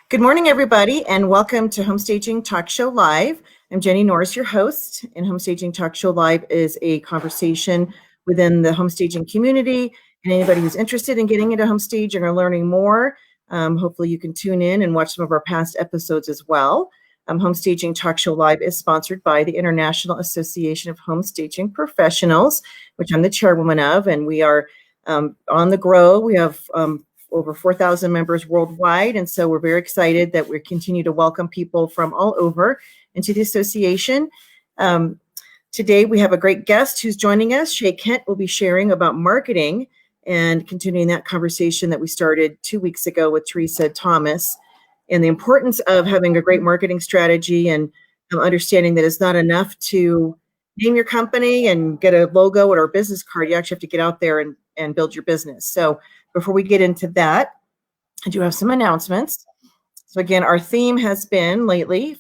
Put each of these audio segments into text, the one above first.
Good morning, everybody, and welcome to Homestaging Talk Show Live. I'm Jenny Norris, your host, and Homestaging Talk Show Live is a conversation within the homestaging community, and anybody who's interested in getting into homestaging or learning more, hopefully you can tune in and watch some of our past episodes as well. Homestaging Talk Show Live is sponsored by the International Association of Homestaging Professionals, which I'm the chairwoman of, and we are on the grow. We have over 4,000 members worldwide. And so we're very excited that we continue to welcome people from all over into the association. Today we have a great guest who's joining us. Shay Kent will be sharing about marketing and continuing that conversation that we started 2 weeks ago with Teresa Thomas and the importance of having a great marketing strategy and understanding that it's not enough to name your company and get a logo or a business card. You actually have to get out there and build your business. So before we get into that, I do have some announcements. So again, our theme has been lately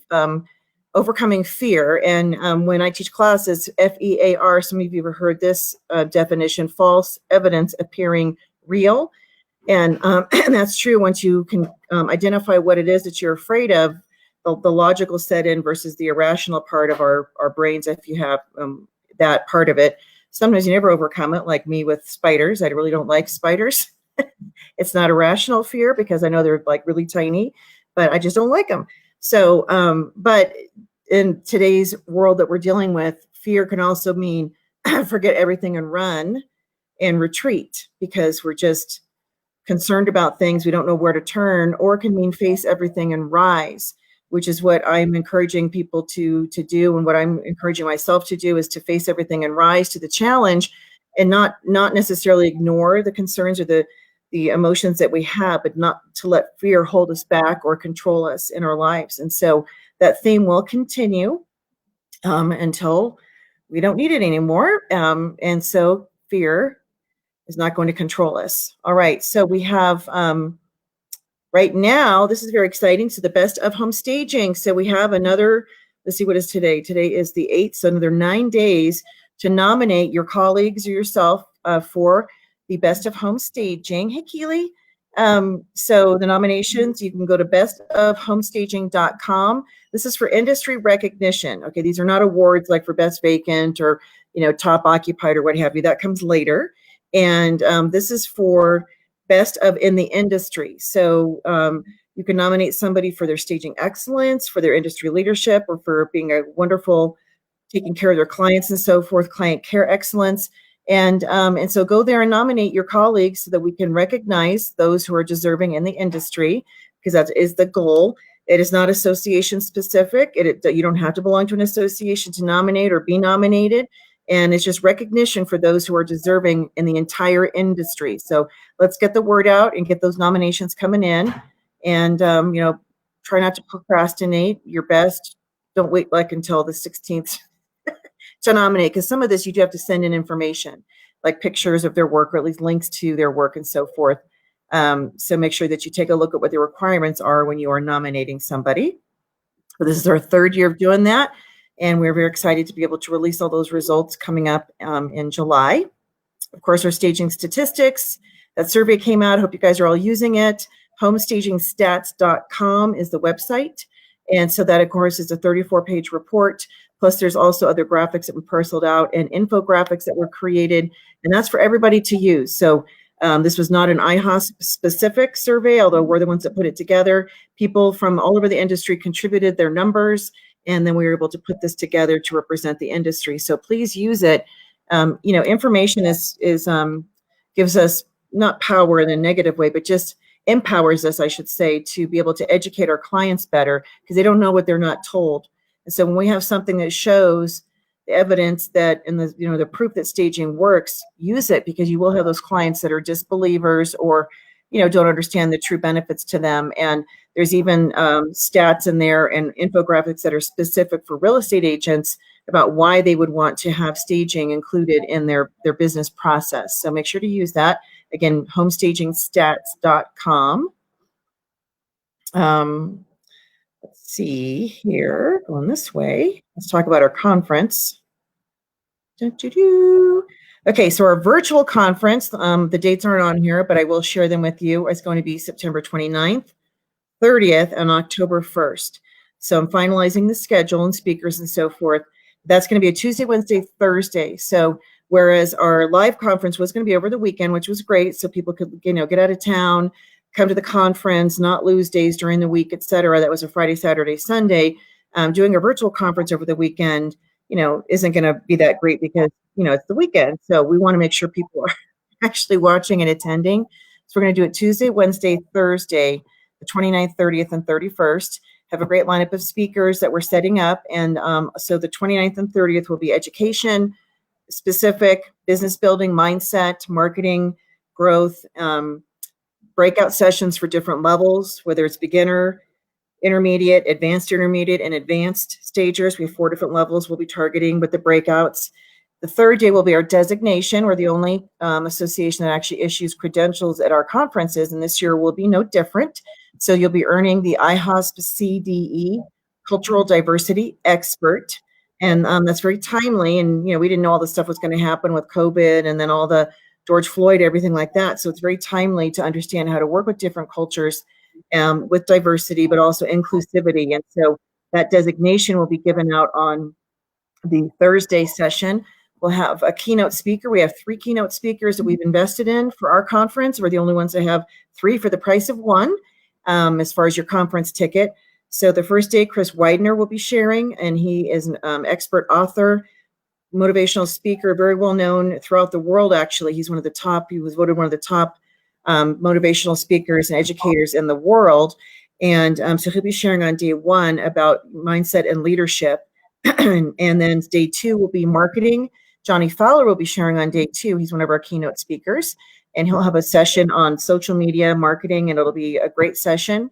overcoming fear. And when I teach classes, FEAR, some of you have heard this definition, false evidence appearing real. And that's true once you can identify what it is that you're afraid of, the logical set in versus the irrational part of our brains, if you have that part of it. Sometimes you never overcome it, like me with spiders. I really don't like spiders. It's not a rational fear because I know they're like really tiny, but I just don't like them. So, but in today's world that we're dealing with, fear can also mean forget everything and run and retreat because we're just concerned about things. We don't know where to turn, or it can mean face everything and rise, which is what I'm encouraging people to do. And what I'm encouraging myself to do is to face everything and rise to the challenge and not necessarily ignore the concerns or the emotions that we have, but not to let fear hold us back or control us in our lives. And so that theme will continue until we don't need it anymore. And so fear is not going to control us. All right. So we have right now, this is very exciting. So the best of homestaging. So we have another, let's see, what is today? Today is the 8th. So another 9 days to nominate your colleagues or yourself for the best of homestaging. Hey, Keely. So the nominations, you can go to bestofhomestaging.com. This is for industry recognition. Okay, these are not awards like for best vacant or, top occupied or what have you. That comes later. And this is for best of in the industry. So you can nominate somebody for their staging excellence, for their industry leadership, or for being a wonderful, taking care of their clients and so forth, client care excellence. And so go there and nominate your colleagues so that we can recognize those who are deserving in the industry, because that is the goal. It is not association specific. You don't have to belong to an association to nominate or be nominated. And it's just recognition for those who are deserving in the entire industry. So let's get the word out and get those nominations coming in. And, try not to procrastinate your best. Don't wait until the 16th to nominate, because some of this you do have to send in information, like pictures of their work or at least links to their work and so forth. So make sure that you take a look at what the requirements are when you are nominating somebody. So this is our 3rd year of doing that. And we're very excited to be able to release all those results coming up in July. Of course, our staging statistics, that survey came out. I hope you guys are all using it. Homestagingstats.com is the website. And so that, of course, is a 34-page report. Plus, there's also other graphics that we parceled out and infographics that were created. And that's for everybody to use. So this was not an IHOS-specific survey, although we're the ones that put it together. People from all over the industry contributed their numbers. And then we were able to put this together to represent the industry. So please use it. Information gives us not power in a negative way, but just empowers us, I should say, to be able to educate our clients better because they don't know what they're not told. And so when we have something that shows the evidence that and the proof that staging works, use it, because you will have those clients that are disbelievers or don't understand the true benefits to them. And there's even stats in there and infographics that are specific for real estate agents about why they would want to have staging included in their business process. So make sure to use that. Again, homestagingstats.com. Let's see here, going this way. Let's talk about our conference. Okay, so our virtual conference, the dates aren't on here, but I will share them with you. It's going to be September 29th 30th and October 1st. So I'm finalizing the schedule and speakers and so forth. That's going to be a Tuesday, Wednesday, Thursday. So whereas our live conference was going to be over the weekend, which was great, so people could, get out of town, come to the conference, not lose days during the week, et cetera. That was a Friday, Saturday, Sunday. Doing a virtual conference over the weekend, isn't going to be that great because, it's the weekend. So we want to make sure people are actually watching and attending. So we're going to do it Tuesday, Wednesday, Thursday, the 29th, 30th, and 31st. Have a great lineup of speakers that we're setting up. And so the 29th and 30th will be education, specific, business building, mindset, marketing, growth, breakout sessions for different levels, whether it's beginner, intermediate, and advanced stagers. We have 4 different levels we'll be targeting with the breakouts. The third day will be our designation. We're the only association that actually issues credentials at our conferences, and this year will be no different. So you'll be earning the IHOSP CDE, Cultural Diversity Expert, and that's very timely. And we didn't know all this stuff was going to happen with COVID, and then all the George Floyd, everything like that. So it's very timely to understand how to work with different cultures, with diversity, but also inclusivity. And so that designation will be given out on the Thursday session. We'll have a keynote speaker. We have 3 keynote speakers that we've invested in for our conference. We're the only ones that have 3 for the price of 1, as far as your conference ticket. So the first day, Chris Widener will be sharing, and he is an expert author, motivational speaker, very well known throughout the world. Actually, he was voted one of the top motivational speakers and educators in the world. And so he'll be sharing on day 1 about mindset and leadership. And then day 2 will be marketing. Johnny Fowler will be sharing on day 2. He's one of our keynote speakers, and he'll have a session on social media marketing, and it'll be a great session.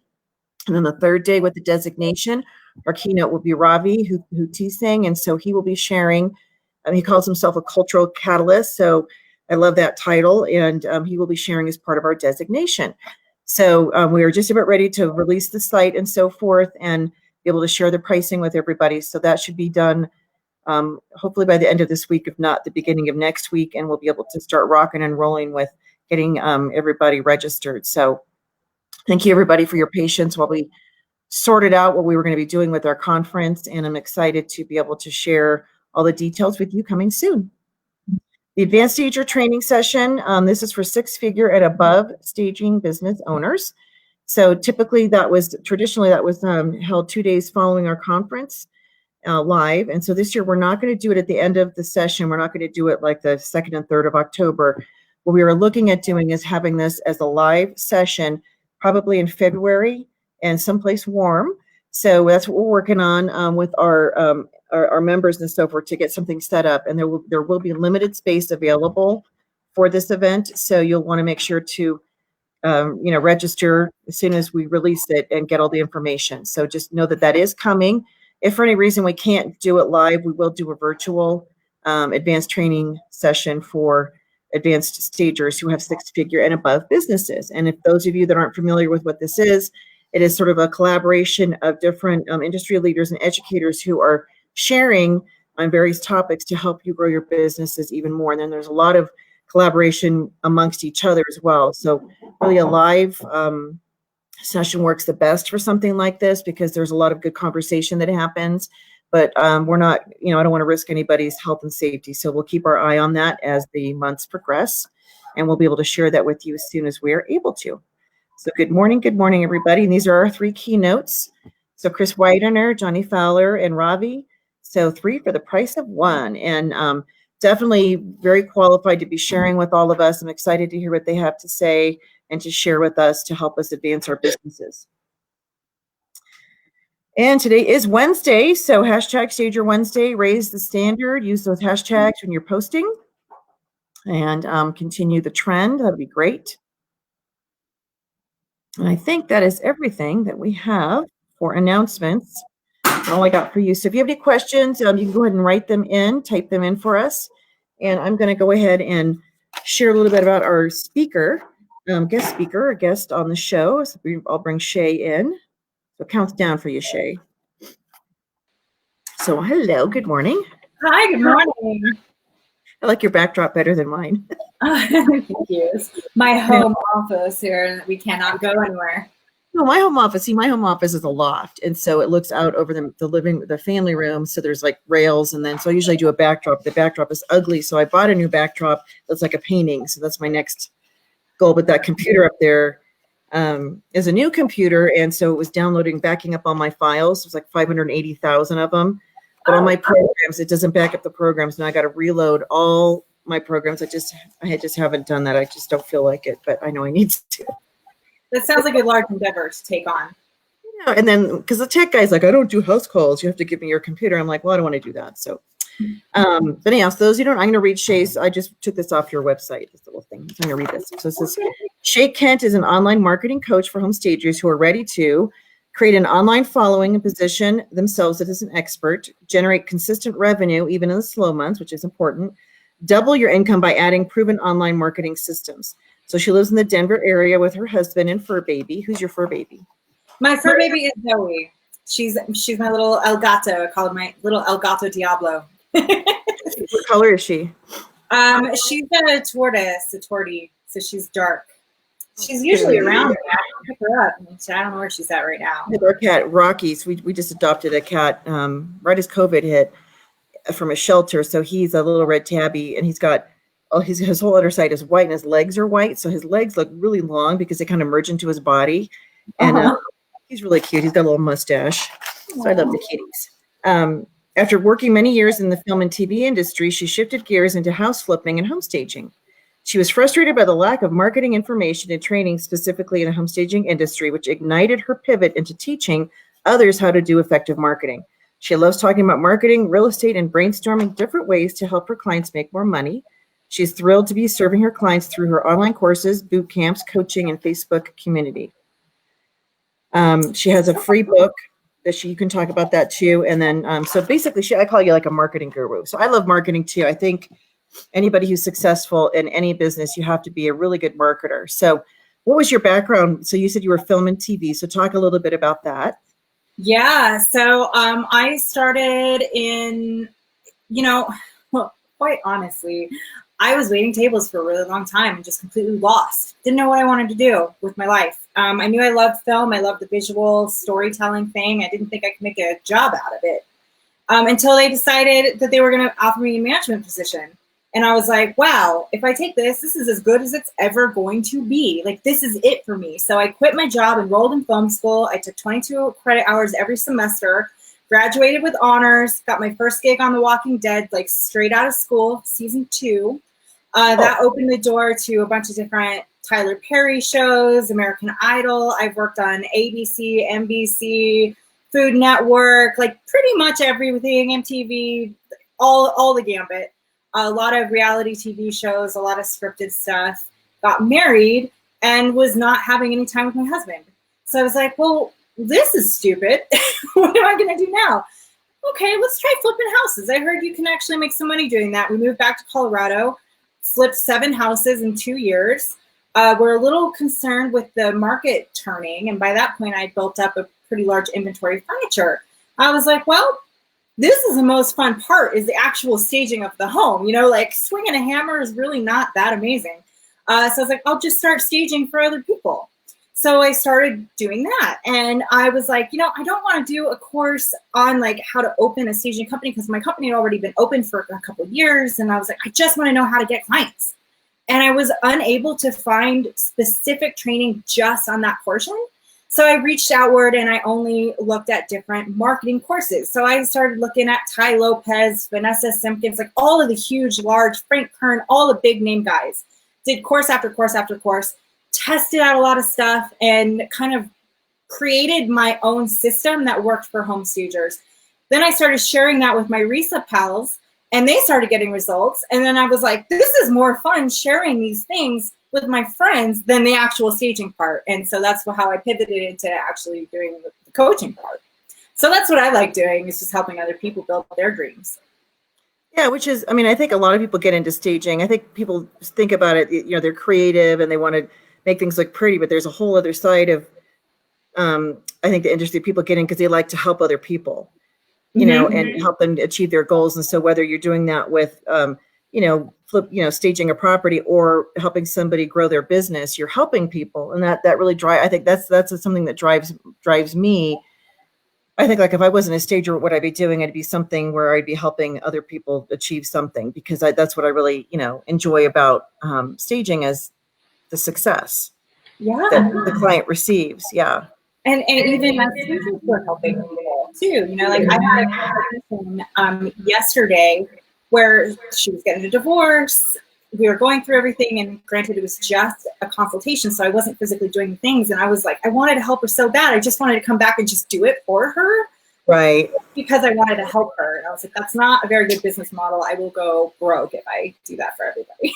And then the third day with the designation, our keynote will be Ravi Hutising, and so he will be sharing. He calls himself a cultural catalyst, so I love that title, and he will be sharing as part of our designation. So we are just about ready to release the site and so forth, and be able to share the pricing with everybody. So that should be done hopefully by the end of this week, if not the beginning of next week, and we'll be able to start rocking and rolling with getting everybody registered. So thank you, everybody, for your patience while we sorted out what we were going to be doing with our conference, and I'm excited to be able to share all the details with you coming soon. The Advanced Stager Training Session, this is for 6-figure and above staging business owners. So traditionally that was held 2 days following our conference live. And so this year we're not going to do it at the end of the session. We're not going to do it like the 2nd and 3rd of October. What we were looking at doing is having this as a live session, probably in February and someplace warm. So that's what we're working on with our members and so forth to get something set up. And there will be limited space available for this event. So you'll want to make sure to register as soon as we release it and get all the information. So just know that is coming. If for any reason we can't do it live, we will do a virtual advanced training session for advanced stagers who have 6-figure and above businesses. And if those of you that aren't familiar with what this is, it is sort of a collaboration of different industry leaders and educators who are sharing on various topics to help you grow your businesses even more. And then there's a lot of collaboration amongst each other as well. So really a live session works the best for something like this because there's a lot of good conversation that happens, but we're not, I don't want to risk anybody's health and safety. So we'll keep our eye on that as the months progress, and we'll be able to share that with you as soon as we are able to. So good morning, everybody. And these are our 3 keynotes. So Chris Widener, Johnny Fowler, and Ravi. So 3 for the price of 1. And definitely very qualified to be sharing with all of us. I'm excited to hear what they have to say and to share with us to help us advance our businesses. And today is Wednesday, so hashtag Stager Wednesday, raise the standard, use those hashtags when you're posting, and continue the trend. That'd be great. And I think that is everything that we have for announcements. All I got for you. So if you have any questions, you can go ahead and write them in, type them in for us. And I'm going to go ahead and share a little bit about our speaker, guest on the show. So I'll bring Shay in. So it counts down for you, Shay. So hello, good morning. Hi, good morning. I like your backdrop better than mine. Thank you. It's my home office here, and we cannot go anywhere. No, my home office. See, my home office is a loft, and so it looks out over the family room. So there's like rails, and then so I usually do a backdrop. The backdrop is ugly, so I bought a new backdrop that's like a painting. So that's my next goal. But that computer up there is a new computer, and so it was backing up all my files. There's like 580,000 of them, but all my programs, it doesn't back up the programs. Now I got to reload all my programs. I just haven't done that. I just don't feel like it, but I know I need to. That sounds like a large endeavor to take on. Yeah, and then because the tech guy's like, I don't do house calls. You have to give me your computer. I'm like, well, I don't want to do that. So, but anyhow, so those you don't, I'm going to read Shay's. I just took this off your website, this little thing. So I'm going to read this. So it says, Shay Kent is an online marketing coach for home stagers who are ready to create an online following and position themselves as an expert, generate consistent revenue even in the slow months, which is important, double your income by adding proven online marketing systems. So she lives in the Denver area with her husband and fur baby. Who's your fur baby? My fur baby is Zoe. She's my little El Gato. I call her my little El Gato Diablo. What color is she? She's a tortoise, a tortie, so she's dark. She's usually around. I pick her up. I don't know where she's at right now. Our cat, Rocky's. We just adopted a cat right as COVID hit from a shelter. So he's a little red tabby, and he's got his whole underside is white and his legs are white. So his legs look really long because they kind of merge into his body. And he's really cute. He's got a little mustache. So I love the kitties. After working many years in the film and TV industry, she shifted gears into house flipping and home staging. She was frustrated by the lack of marketing information and training specifically in the home staging industry, which ignited her pivot into teaching others how to do effective marketing. She loves talking about marketing, real estate, and brainstorming different ways to help her clients make more money. She's thrilled to be serving her clients through her online courses, boot camps, coaching, and Facebook community. She has a free book that you can talk about that too. And then, so basically I call you like a marketing guru. So I love marketing too. I think anybody who's successful in any business, you have to be a really good marketer. So what was your background? So you said you were film and TV. So talk a little bit about that. Yeah. So I started in, quite honestly, I was waiting tables for a really long time and just completely lost. Didn't know what I wanted to do with my life. I knew I loved film. I loved the visual storytelling thing. I didn't think I could make a job out of it until they decided that they were going to offer me a management position. And I was like, wow, if I take this is as good as it's ever going to be. Like, this is it for me. So I quit my job, enrolled in film school. I took 22 credit hours every semester, graduated with honors, got my first gig on The Walking Dead, like straight out of school, season 2. That opened the door to a bunch of different Tyler Perry shows, American Idol. I've worked on ABC, NBC, Food Network, like pretty much everything, MTV, all the gambit. A lot of reality TV shows, a lot of scripted stuff. Got married and was not having any time with my husband. So I was like, well, this is stupid. What am I going to do now? Okay, let's try flipping houses. I heard you can actually make some money doing that. We moved back to Colorado, flipped 7 houses in 2 years. We're a little concerned with the market turning. And by that point, I built up a pretty large inventory of furniture. I was like, well, this is the most fun part, is the actual staging of the home. Like swinging a hammer is really not that amazing. So I was like, I'll just start staging for other people. So I started doing that. And I was like, I don't want to do a course on like how to open a staging company, because my company had already been open for a couple of years. And I was like, I just want to know how to get clients. And I was unable to find specific training just on that portion. So I reached outward and I only looked at different marketing courses. So I started looking at Ty Lopez, Vanessa Simpkins, like all of the huge, large, Frank Kern, all the big name guys. Did course after course after course, tested out a lot of stuff, and kind of created my own system that worked for home stagers. Then I started sharing that with my RESA pals, and they started getting results. And then I was like, this is more fun sharing these things with my friends than the actual staging part. And so that's how I pivoted into actually doing the coaching part. So that's what I like doing, is just helping other people build their dreams. Yeah, which is, I think a lot of people get into staging. I think people think about it, they're creative and they want to make things look pretty, but there's a whole other side of, I think the industry people get in because they like to help other people, and help them achieve their goals. And so whether you're doing that with, staging a property or helping somebody grow their business, you're helping people. And that really I think that's something that drives me. I think like if I wasn't a stager, what would I be doing? It'd be something where I'd be helping other people achieve something, because that's what I really, enjoy about staging, as the success that the client receives. Yeah. And even as teachers, we're helping people too. Like I had a conversation yesterday where she was getting a divorce. We were going through everything, and granted, it was just a consultation, so I wasn't physically doing things. And I was like, I wanted to help her so bad. I just wanted to come back and just do it for her, right? Because I wanted to help her. And I was like, that's not a very good business model. I will go broke if I do that for everybody.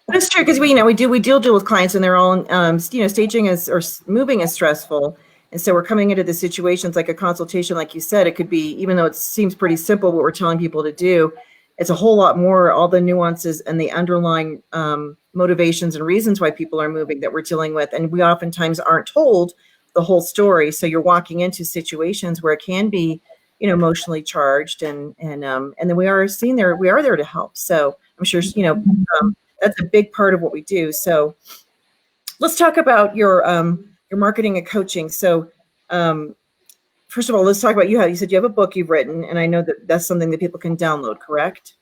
That's true, because we deal with clients and their own, staging or moving is stressful, and so we're coming into the situations like a consultation, like you said. It could be, even though it seems pretty simple what we're telling people to do, it's a whole lot more, all the nuances and the underlying motivations and reasons why people are moving that we're dealing with, and we oftentimes aren't told the whole story. So you're walking into situations where it can be, emotionally charged, and then we are there to help. So I'm sure, that's a big part of what we do. So let's talk about your marketing and coaching. So first of all, let's talk about you said you have a book you've written, and I know that that's something that people can download, correct?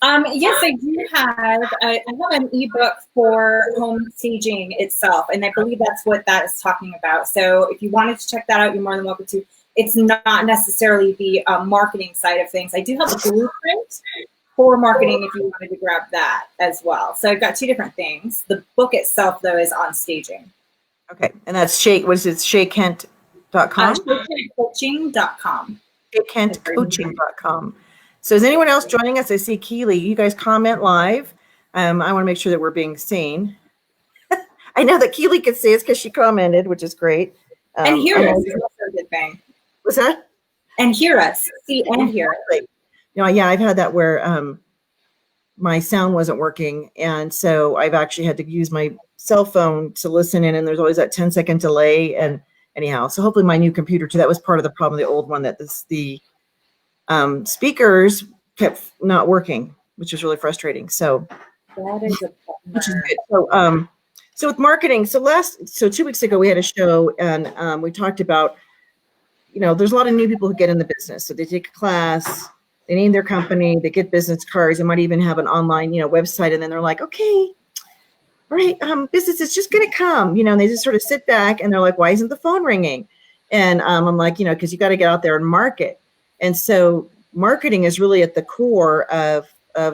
Yes, I do have. I have an ebook for home staging itself, and I believe that's what that is talking about. So if you wanted to check that out, you're more than welcome to. It's not necessarily the marketing side of things. I do have a blueprint for marketing if you wanted to grab that as well. So I've got two different things. The book itself, though, is on staging. Okay, and that's ShayKent.com? ShayKentCoaching.com. ShayKentCoaching.com. So is anyone else joining us? I see Keely. You guys comment live. I want to make sure that we're being seen. I know that Keely could see us because she commented, which is great. And hear us is also a good thing. What's that? And hear us. See and hear us. Yeah, I've had that where my sound wasn't working. And so I've actually had to use my cell phone to listen in, and there's always that 10-second delay. And anyhow, so hopefully my new computer too, that was part of the problem, the old one, that the speakers kept not working, which was really frustrating. So that is which is good. So with marketing, so 2 weeks ago we had a show, and we talked about, there's a lot of new people who get in the business. So they take a class, they name their company, they get business cards, they might even have an online, website, and then they're like, okay, all right, business is just going to come, and they just sort of sit back and they're like, why isn't the phone ringing? And I'm like, because you got to get out there and market. And so marketing is really at the core of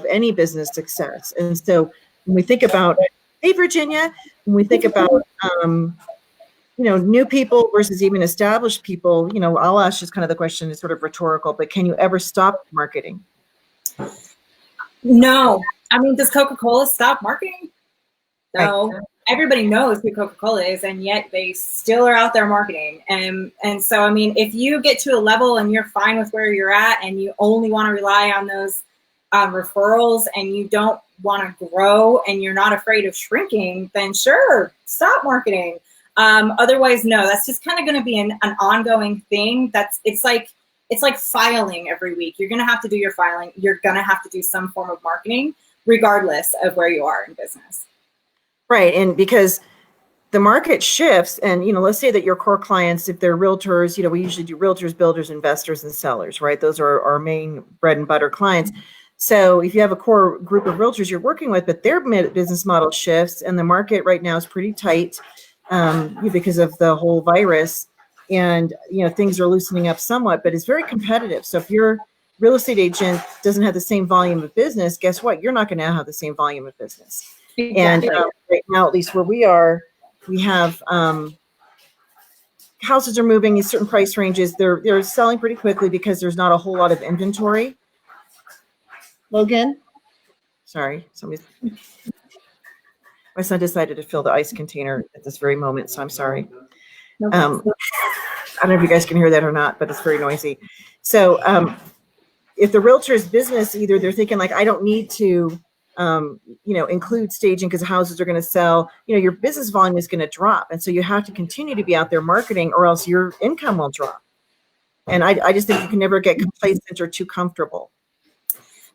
any business success. And so when we think about, hey, Virginia, when we think about, new people versus even established people, I'll ask just kind of the question, is sort of rhetorical, but can you ever stop marketing? No. I mean, does Coca-Cola stop marketing? No. Right. Everybody knows who Coca-Cola is, and yet they still are out there marketing. And so, I mean, if you get to a level and you're fine with where you're at and you only want to rely on those referrals, and you don't want to grow and you're not afraid of shrinking, then sure, stop marketing. Otherwise, no, that's just kind of going to be an ongoing thing. It's like filing every week. You're going to have to do your filing. You're going to have to do some form of marketing, regardless of where you are in business. Right. And because the market shifts, and, let's say that your core clients, if they're realtors, we usually do realtors, builders, investors, and sellers, right? Those are our main bread and butter clients. So if you have a core group of realtors you're working with, but their business model shifts, and the market right now is pretty tight because of the whole virus, and, things are loosening up somewhat, but it's very competitive. So if your real estate agent doesn't have the same volume of business, guess what? You're not going to have the same volume of business. Exactly. And right now, at least where we are, we have houses are moving in certain price ranges. They're selling pretty quickly because there's not a whole lot of inventory. Logan, sorry, my son decided to fill the ice container at this very moment, so I'm sorry. I don't know if you guys can hear that or not, but it's very noisy. So if the realtor's business, either they're thinking like, I don't need to include staging because houses are going to sell, your business volume is going to drop. And so you have to continue to be out there marketing, or else your income will drop. And I just think you can never get complacent or too comfortable.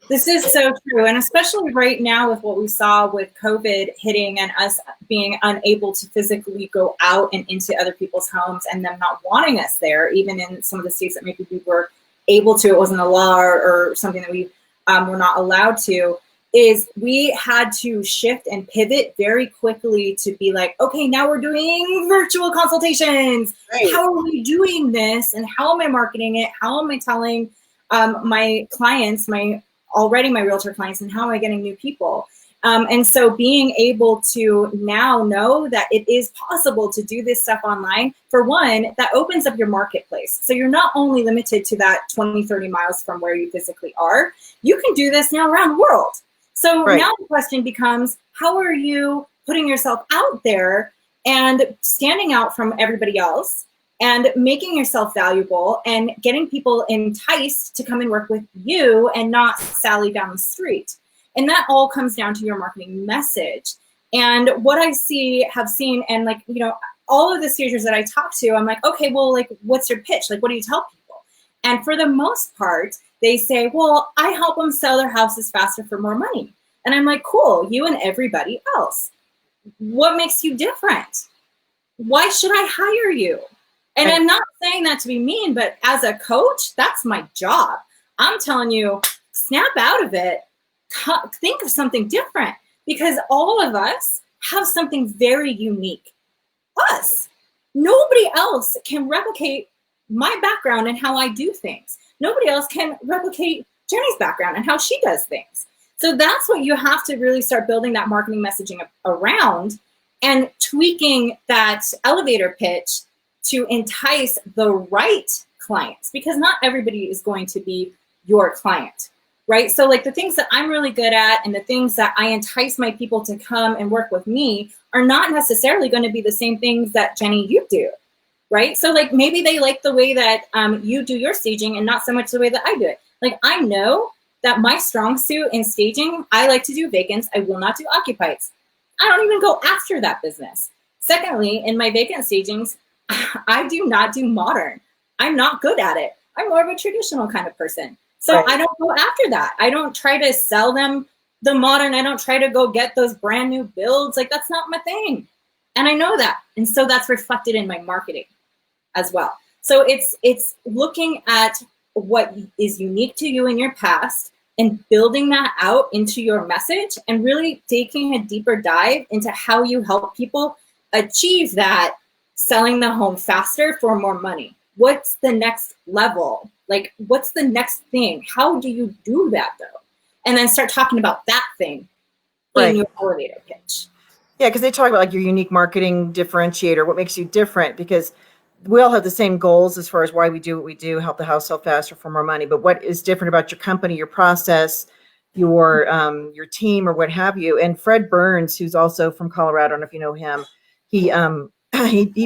This is so true. And especially right now with what we saw with COVID hitting and us being unable to physically go out and into other people's homes and them not wanting us there, even in some of the states that maybe we were able to, it wasn't a law or something that we were not allowed to, is we had to shift and pivot very quickly to be like, okay, now we're doing virtual consultations. Right. How are we doing this? And how am I marketing it? How am I telling my clients, my realtor clients, and how am I getting new people? And so being able to now know that it is possible to do this stuff online, for one, that opens up your marketplace. So you're not only limited to that 20, 30 miles from where you physically are, you can do this now around the world. So now the question becomes, how are you putting yourself out there and standing out from everybody else and making yourself valuable and getting people enticed to come and work with you and not Sally down the street? And that all comes down to your marketing message. And what I have seen, and like, you know, all of the stagers that I talk to, I'm like, okay, well, like, what's your pitch? Like, what do you tell people? And for the most part, they say, well, I help them sell their houses faster for more money. And I'm like, cool, you and everybody else. What makes you different? Why should I hire you? And I'm not saying that to be mean, but as a coach, that's my job. I'm telling you, snap out of it. Think of something different, because all of us have something very unique. Us. Nobody else can replicate my background and how I do things. Nobody else can replicate Jenny's background and how she does things. So that's what you have to really start building that marketing messaging around, and tweaking that elevator pitch to entice the right clients, because not everybody is going to be your client, right? So like the things that I'm really good at and the things that I entice my people to come and work with me are not necessarily going to be the same things that Jenny, you do, right? So like maybe they like the way that you do your staging and not so much the way that I do it. Like I know that my strong suit in staging, I like to do vacants. I will not do occupieds. I don't even go after that business. Secondly, in my vacant stagings, I do not do modern. I'm not good at it. I'm more of a traditional kind of person. So I don't go after that. I don't try to sell them the modern. I don't try to go get those brand new builds. Like that's not my thing. And I know that. And so that's reflected in my marketing as well. So it's looking at what is unique to you in your past and building that out into your message and really taking a deeper dive into how you help people achieve that, selling the home faster for more money. What's the next level? Like, what's the next thing? How do you do that though? And then start talking about that thing in your elevator pitch. Yeah, because they talk about like your unique marketing differentiator, what makes you different, because we all have the same goals as far as why we do what we do, help the house sell faster for more money. But what is different about your company, your process, your team, or what have you? And Fred Burns, who's also from Colorado, I don't know if you know him, he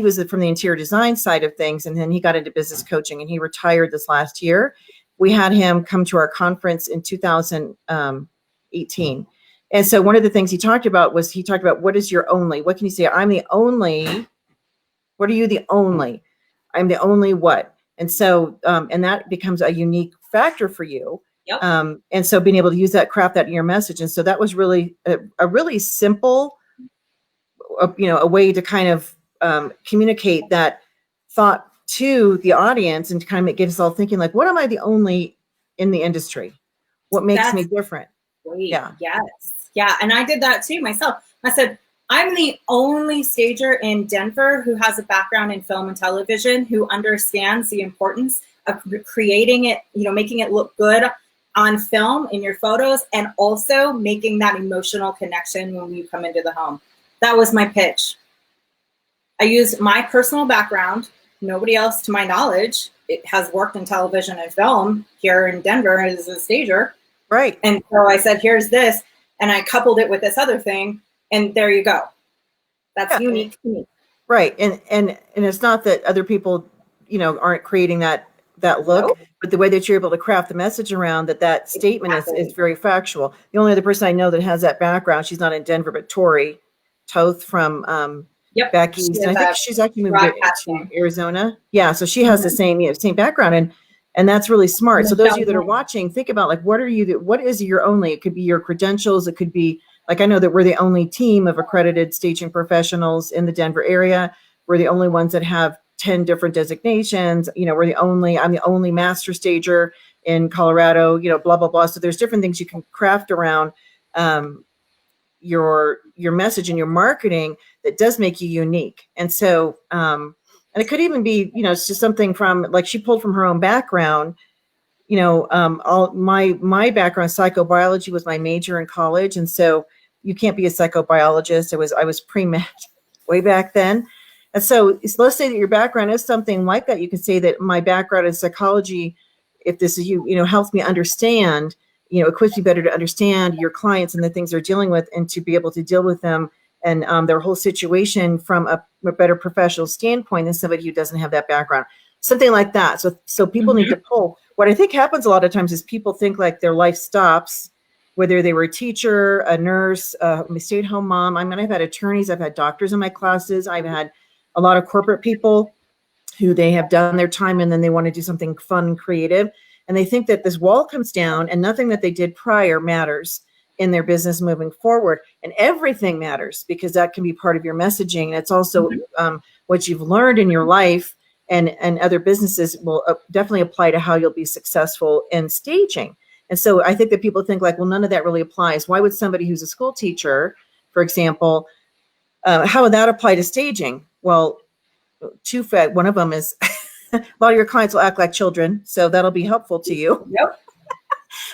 was from the interior design side of things, and then he got into business coaching, and he retired this last year. We had him come to our conference in 2018. And so one of the things he talked about was what is your only? What can you say? I'm the only. What are you the only? I'm the only what? And so, and that becomes a unique factor for you. Yep. And so being able to use that, craft that in your message. And so that was really a really simple, a way to kind of communicate that thought to the audience and to kind of get us all thinking like, what am I the only in the industry? What makes me different? Great. Yeah. Yes. Yeah. And I did that too myself. I said, I'm the only stager in Denver who has a background in film and television, who understands the importance of creating it, making it look good on film in your photos, and also making that emotional connection when you come into the home. That was my pitch. I used my personal background. Nobody else, to my knowledge, it has worked in television and film here in Denver as a stager. Right. And so I said, here's this. And I coupled it with this other thing. And there you go. That's unique to me. Right. And it's not that other people, aren't creating that look, but the way that you're able to craft the message around that statement is very factual. The only other person I know that has that background, she's not in Denver, but Tori Toth from back east. And I think she's actually moved to Arizona. Yeah. So she has the same background. And that's really smart. So those of you that are Michelle, watching, think about like, what is your only, it could be your credentials. It could be like, I know that we're the only team of accredited staging professionals in the Denver area. We're the only ones that have 10 different designations. You know, I'm the only master stager in Colorado, you know, blah, blah, blah. So there's different things you can craft around your message and your marketing that does make you unique. And so, and it could even be, you know, it's just something from like she pulled from her own background. You know, all my background, psychobiology was my major in college, and so you can't be a psychobiologist. I was pre-med way back then, and so let's say that your background is something like that. You can say that my background in psychology, if this is you know, helps me understand, you know, equips me better to understand your clients and the things they're dealing with, and to be able to deal with them and their whole situation from a better professional standpoint than somebody who doesn't have that background. Something like that. So people need to pull. What I think happens a lot of times is people think like their life stops, whether they were a teacher, a nurse, a stay-at-home mom. I mean, I've had attorneys, I've had doctors in my classes, I've had a lot of corporate people who they have done their time and then they want to do something fun and creative. And they think that this wall comes down and nothing that they did prior matters in their business moving forward. And everything matters because that can be part of your messaging. And it's also what you've learned in your life, and other businesses will definitely apply to how you'll be successful in staging. And so I think that people think like, well, none of that really applies. Why would somebody who's a school teacher, for example, how would that apply to staging? Well, one of them is a lot of your clients will act like children, so that'll be helpful to you. Yep.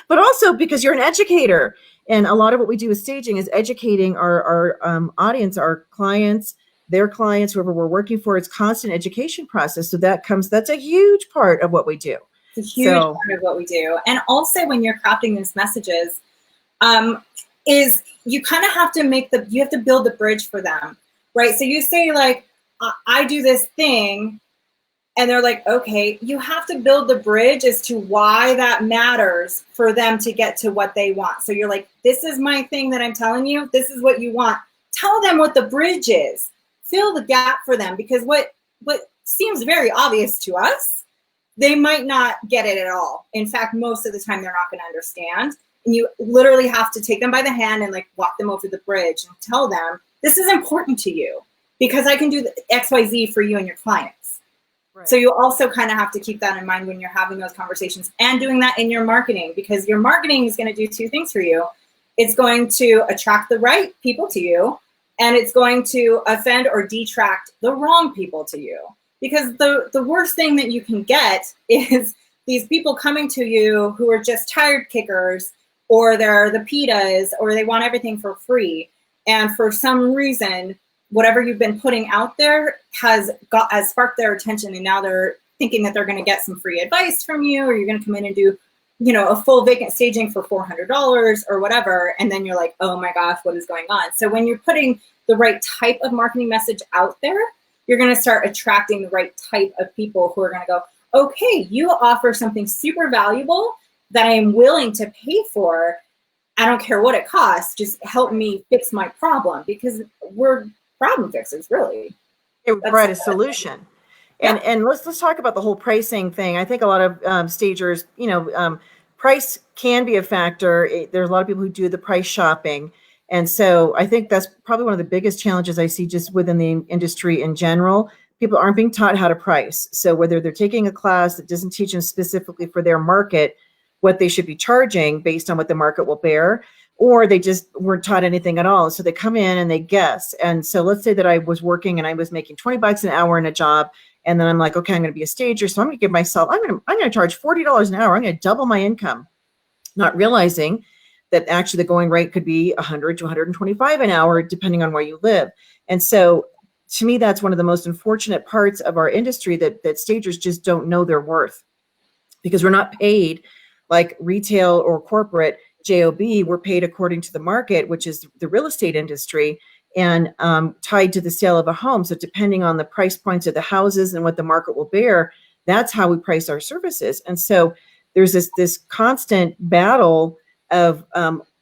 But also because you're an educator, and a lot of what we do with staging is educating our audience, our clients, their clients, whoever we're working for. It's constant education process. So that's a huge part of what we do. It's a huge part of what we do. And also when you're crafting these messages, is you kind of have to you have to build the bridge for them, right? So you say like, I do this thing, and they're like, okay, you have to build the bridge as to why that matters for them to get to what they want. So you're like, this is my thing that I'm telling you. This is what you want. Tell them what the bridge is. Fill the gap for them, because what seems very obvious to us, they might not get it at all. In fact, most of the time they're not going to understand. And you literally have to take them by the hand and like walk them over the bridge and tell them, this is important to you because I can do the XYZ for you and your clients. Right. So you also kind of have to keep that in mind when you're having those conversations and doing that in your marketing, because your marketing is going to do two things for you. It's going to attract the right people to you, and it's going to offend or detract the wrong people to you. Because the worst thing that you can get is these people coming to you who are just tired kickers, or they're the pitas, or they want everything for free. And for some reason, whatever you've been putting out there has sparked their attention, and now they're thinking that they're going to get some free advice from you, or you're going to come in and do, you know, a full vacant staging for $400 or whatever. And then you're like, oh my gosh, what is going on? So when you're putting the right type of marketing message out there, you're going to start attracting the right type of people who are going to go, okay, you offer something super valuable that I am willing to pay for. I don't care what it costs. Just help me fix my problem, because we're problem fixers, really. Provide a solution. Yeah. And let's talk about the whole pricing thing. I think a lot of stagers, you know, price can be a factor. There's a lot of people who do the price shopping. And so I think that's probably one of the biggest challenges I see just within the industry in general. People aren't being taught how to price. So whether they're taking a class that doesn't teach them specifically for their market what they should be charging based on what the market will bear, or they just weren't taught anything at all. So they come in and they guess. And so let's say that I was working and I was making $20 an hour in a job. And then I'm like, okay, I'm going to be a stager. So I'm going to give myself, I'm going to charge $40 an hour. I'm going to double my income, not realizing that actually the going rate could be $100 to $125 an hour, depending on where you live. And so to me, that's one of the most unfortunate parts of our industry, that stagers just don't know their worth, because we're not paid like retail or corporate JOB. We're paid according to the market, which is the real estate industry, and tied to the sale of a home. So depending on the price points of the houses and what the market will bear, that's how we price our services. And so there's this constant battle of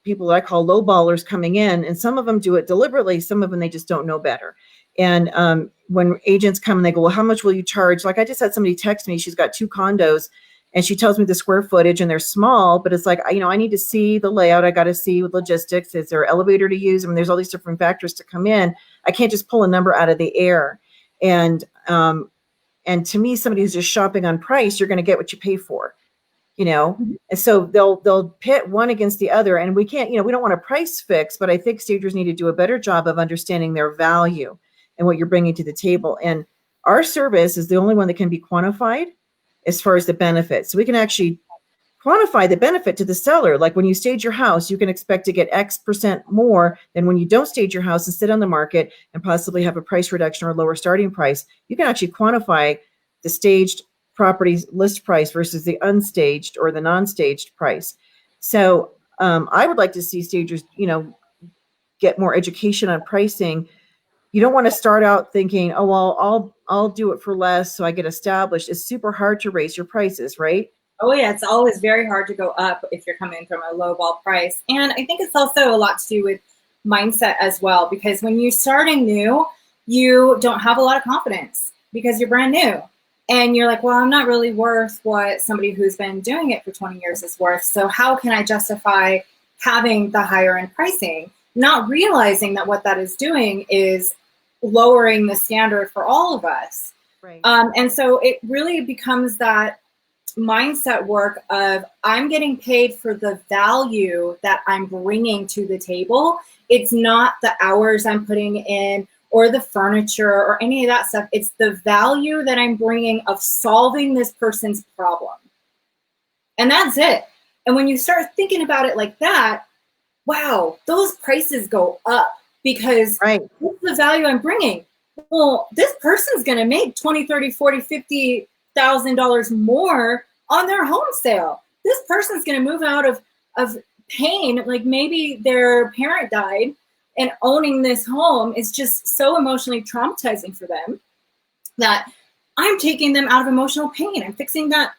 people that I call lowballers coming in, and some of them do it deliberately. Some of them, they just don't know better. And when agents come and they go, well, how much will you charge? Like I just had somebody text me, she's got 2 condos and she tells me the square footage, and they're small, but it's like, I need to see the layout. I got to see with logistics. Is there an elevator to use? I mean, there's all these different factors to come in. I can't just pull a number out of the air. And to me, somebody who's just shopping on price, you're going to get what you pay for, Mhm. and so they'll pit one against the other, and we can't, we don't want to price fix, but I think stagers need to do a better job of understanding their value and what you're bringing to the table. And our service is the only one that can be quantified as far as the benefit. So we can actually quantify the benefit to the seller. Like when you stage your house, you can expect to get X% more than when you don't stage your house and sit on the market and possibly have a price reduction or a lower starting price. You can actually quantify the staged property's list price versus the unstaged or the non-staged price. So I would like to see stagers, get more education on pricing. You don't want to start out thinking, oh, well, I'll do it for less so I get established. It's super hard to raise your prices, right? Oh yeah, it's always very hard to go up if you're coming from a low ball price. And I think it's also a lot to do with mindset as well, because when you're starting new, you don't have a lot of confidence because you're brand new. And you're like, well, I'm not really worth what somebody who's been doing it for 20 years is worth. So how can I justify having the higher end pricing? Not realizing that what that is doing is lowering the standard for all of us. Right. And so it really becomes that mindset work of I'm getting paid for the value that I'm bringing to the table. It's not the hours I'm putting in or the furniture or any of that stuff. It's the value that I'm bringing of solving this person's problem. And that's it. And when you start thinking about it like that, wow, those prices go up because Right. what's the value I'm bringing? Well, this person's going to make 20, 30, 40, 50 $1,000 more on their home sale. This person's going to move out of pain. Like maybe their parent died and owning this home is just so emotionally traumatizing for them that I'm taking them out of emotional pain. I'm fixing that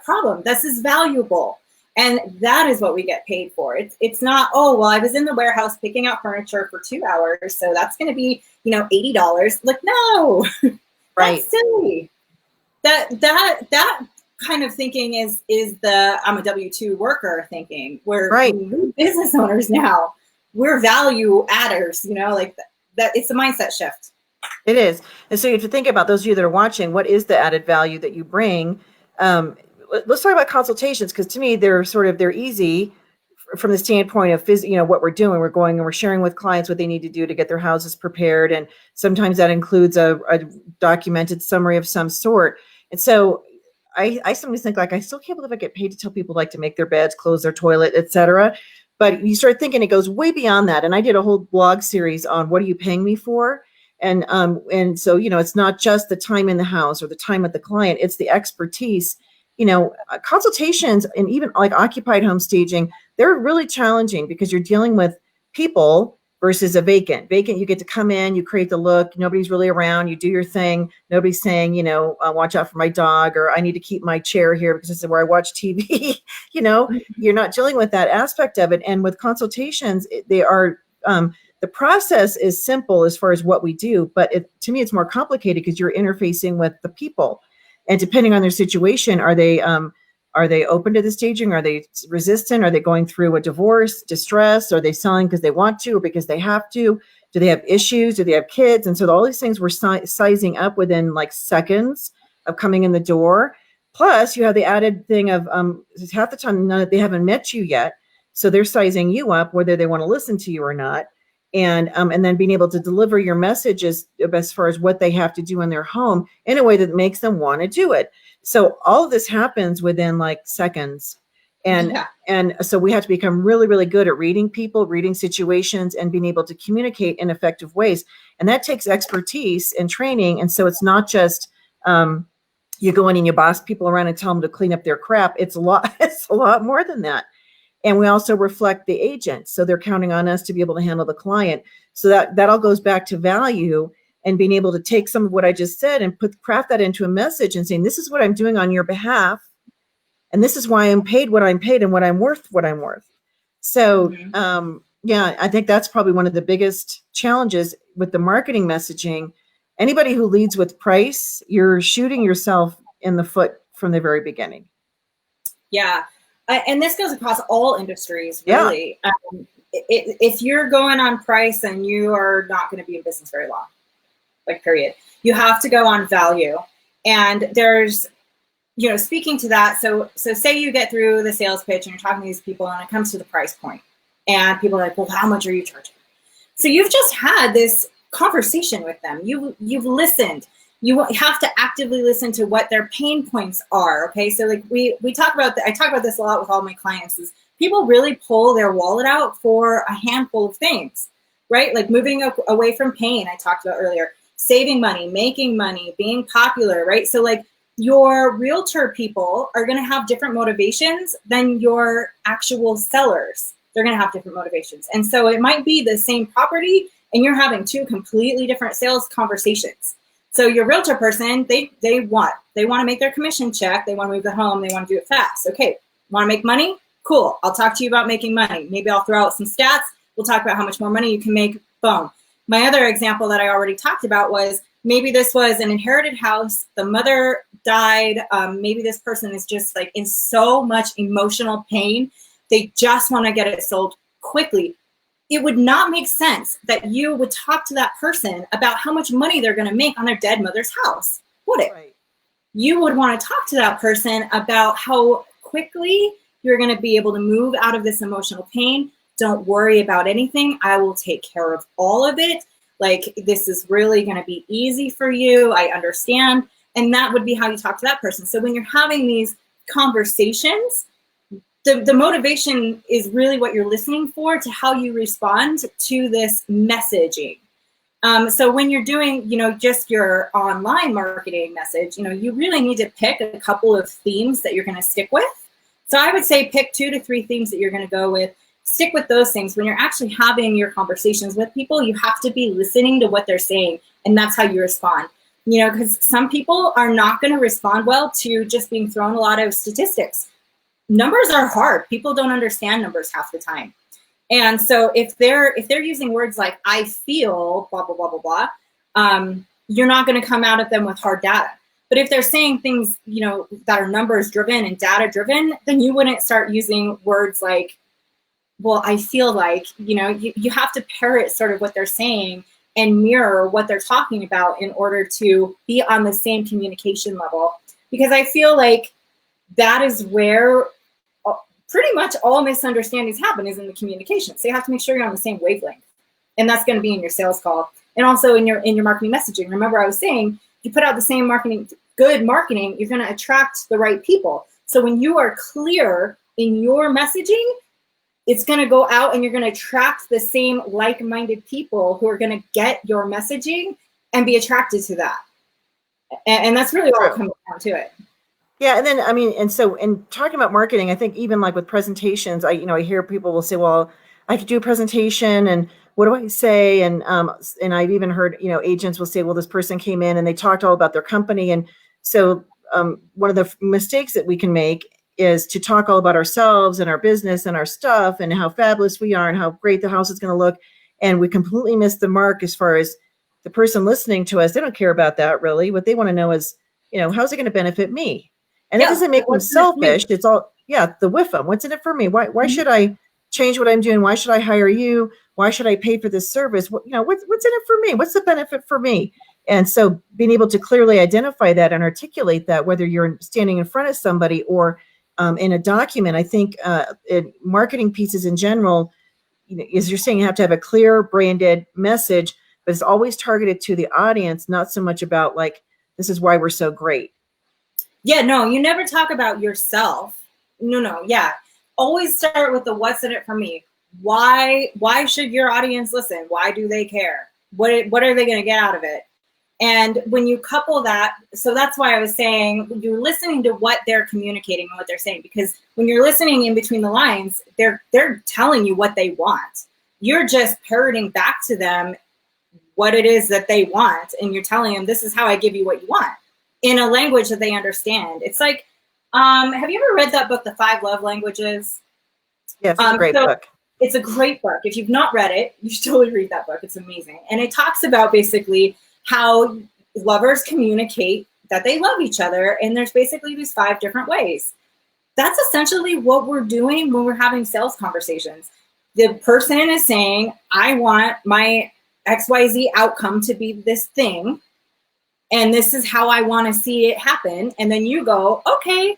problem. This is valuable. And that is what we get paid for. It's not, oh, well, I was in the warehouse picking out furniture for 2 hours, so that's going to be, $80. Like, no, Right. That's silly. That kind of thinking is the I'm a W-2 worker thinking. We're business owners now. We're value adders, like that. It's a mindset shift. It is. And so you have to think about those of you that are watching, what is the added value that you bring? Let's talk about consultations, because to me, they're easy from the standpoint of what we're doing. We're going and we're sharing with clients what they need to do to get their houses prepared. And sometimes that includes a documented summary of some sort. And so I sometimes think, like, I still can't believe I get paid to tell people like to make their beds, close their toilet, etc. But you start thinking it goes way beyond that. And I did a whole blog series on what are you paying me for? And so, it's not just the time in the house or the time with the client, it's the expertise. Consultations and even like occupied home staging, they're really challenging because you're dealing with people versus a vacant. You get to come in, you create the look, nobody's really around, you do your thing. Nobody's saying, watch out for my dog, or I need to keep my chair here because this is where I watch TV. You're not dealing with that aspect of it. And with consultations, they are, the process is simple as far as what we do, but to me, it's more complicated because you're interfacing with the people. And depending on their situation, are they open to the staging? Are they resistant? Are they going through a divorce, distress? Are they selling because they want to or because they have to? Do they have issues? Do they have kids? And so all these things we're sizing up within like seconds of coming in the door. Plus, you have the added thing of half the time they haven't met you yet, so they're sizing you up whether they want to listen to you or not. And then being able to deliver your messages as far as what they have to do in their home in a way that makes them want to do it. So all of this happens within like seconds. And so we have to become really, really good at reading people, reading situations, and being able to communicate in effective ways. And that takes expertise and training. And so it's not just you go in and you boss people around and tell them to clean up their crap. It's a lot more than that. And we also reflect the agent. So they're counting on us to be able to handle the client. So that all goes back to value and being able to take some of what I just said and craft that into a message and saying, this is what I'm doing on your behalf. And this is why I'm paid what I'm paid and what I'm worth. So, I think that's probably one of the biggest challenges with the marketing messaging. Anybody who leads with price, you're shooting yourself in the foot from the very beginning. Yeah. And this goes across all industries, Yeah. really. If you're going on price, then you are not going to be in business very long, like, period. You have to go on value. And there's, speaking to that, so say you get through the sales pitch and you're talking to these people and it comes to the price point and people are like, well, how much are you charging? So you've just had this conversation with them. You've listened. You have to actively listen to what their pain points are. Okay. So like we talk about, I talk about this a lot with all my clients, is people really pull their wallet out for a handful of things, right? Like moving away from pain, I talked about earlier, saving money, making money, being popular, right? So like your realtor people are going to have different motivations than your actual sellers. They're going to have different motivations. And so it might be the same property and you're having two completely different sales conversations. So your realtor person, they want to make their commission check. They want to move the home. They want to do it fast. Okay. Want to make money? Cool. I'll talk to you about making money. Maybe I'll throw out some stats. We'll talk about how much more money you can make. Boom. My other example that I already talked about was maybe this was an inherited house. The mother died. Maybe this person is just like in so much emotional pain. They just want to get it sold quickly. It would not make sense that you would talk to that person about how much money they're going to make on their dead mother's house, would it? Right. You would want to talk to that person about how quickly you're going to be able to move out of this emotional pain. Don't worry about anything. I will take care of all of it. Like, this is really going to be easy for you. I understand. And that would be how you talk to that person. So when you're having these conversations, the motivation is really what you're listening for to how you respond to this messaging. So when you're doing, just your online marketing message, you really need to pick a couple of themes that you're going to stick with. So I would say pick 2 to 3 themes that you're going to go with. Stick with those things. When you're actually having your conversations with people, you have to be listening to what they're saying, and that's how you respond. Because some people are not going to respond well to just being thrown a lot of statistics. Numbers are hard. People don't understand numbers half the time. And so if they're using words like I feel, blah, blah, blah, blah, blah, you're not going to come out of them with hard data. But if they're saying things, that are numbers driven and data driven, then you wouldn't start using words like, well, I feel like, you have to parrot sort of what they're saying and mirror what they're talking about in order to be on the same communication level. Because I feel like that is where pretty much all misunderstandings happen, is in the communication. So you have to make sure you're on the same wavelength. And that's going to be in your sales call. And also in your marketing messaging. Remember, I was saying, if you put out the same good marketing, you're going to attract the right people. So when you are clear in your messaging, it's going to go out and you're going to attract the same like-minded people who are going to get your messaging and be attracted to that. And that's really all it comes down to it. Yeah. And then, and so in talking about marketing, I think even like with presentations, I hear people will say, well, I could do a presentation and what do I say? And I've even heard, agents will say, well, this person came in and they talked all about their company. And so one of the mistakes that we can make is to talk all about ourselves and our business and our stuff and how fabulous we are and how great the house is going to look. And we completely miss the mark as far as the person listening to us. They don't care about that really. What they want to know is, how's it going to benefit me? And it doesn't make them selfish. It's all, the WIFM. What's in it for me? Why should I change what I'm doing? Why should I hire you? Why should I pay for this service? What's in it for me? What's the benefit for me? And so being able to clearly identify that and articulate that, whether you're standing in front of somebody or in a document, I think in marketing pieces in general, as you're saying, you have to have a clear branded message, but it's always targeted to the audience, not so much about like, this is why we're so great. Yeah, no, you never talk about yourself. No, yeah. Always start with the what's in it for me. Why should your audience listen? Why do they care? What are they going to get out of it? And when you couple that, so that's why I was saying you're listening to what they're communicating and what they're saying, because when you're listening in between the lines, they're telling you what they want. You're just parroting back to them what it is that they want, and you're telling them, this is how I give you what you want, in a language that they understand. It's like, have you ever read that book, The 5 Love Languages? Yes, it's a great book. It's a great book. If you've not read it, you should totally read that book. It's amazing. And it talks about basically how lovers communicate that they love each other. And there's basically these 5 different ways. That's essentially what we're doing when we're having sales conversations. The person is saying, I want my XYZ outcome to be this thing, and this is how I want to see it happen. And then you go, okay,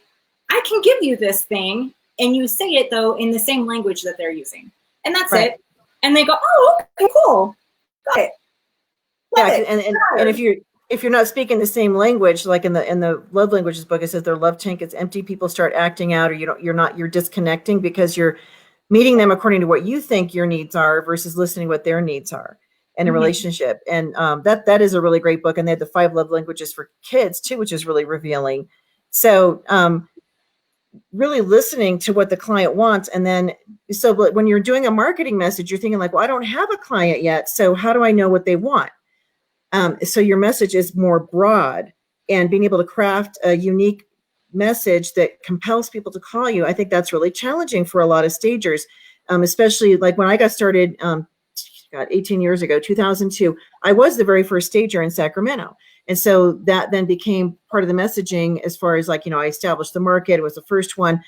I can give you this thing. And you say it, though, in the same language that they're using. And that's Right. it. And they go, oh, okay, cool. Got it. Love Yeah, it. and if you're not speaking the same language, like in the love languages book, it says their love tank is empty. People start acting out, or you're disconnecting because you're meeting them according to what you think your needs are versus listening to what their needs are in a relationship. And that is a really great book. And they had the 5 love languages for kids too, which is really revealing. So really listening to what the client wants. And then, so when you're doing a marketing message, you're thinking like, well, I don't have a client yet. So how do I know what they want? So your message is more broad, and being able to craft a unique message that compels people to call you. I think that's really challenging for a lot of stagers, especially like when I got started, 18 years ago, 2002, I was the very first stager in Sacramento. And so that then became part of the messaging as far as like, I established the market. It was the first one.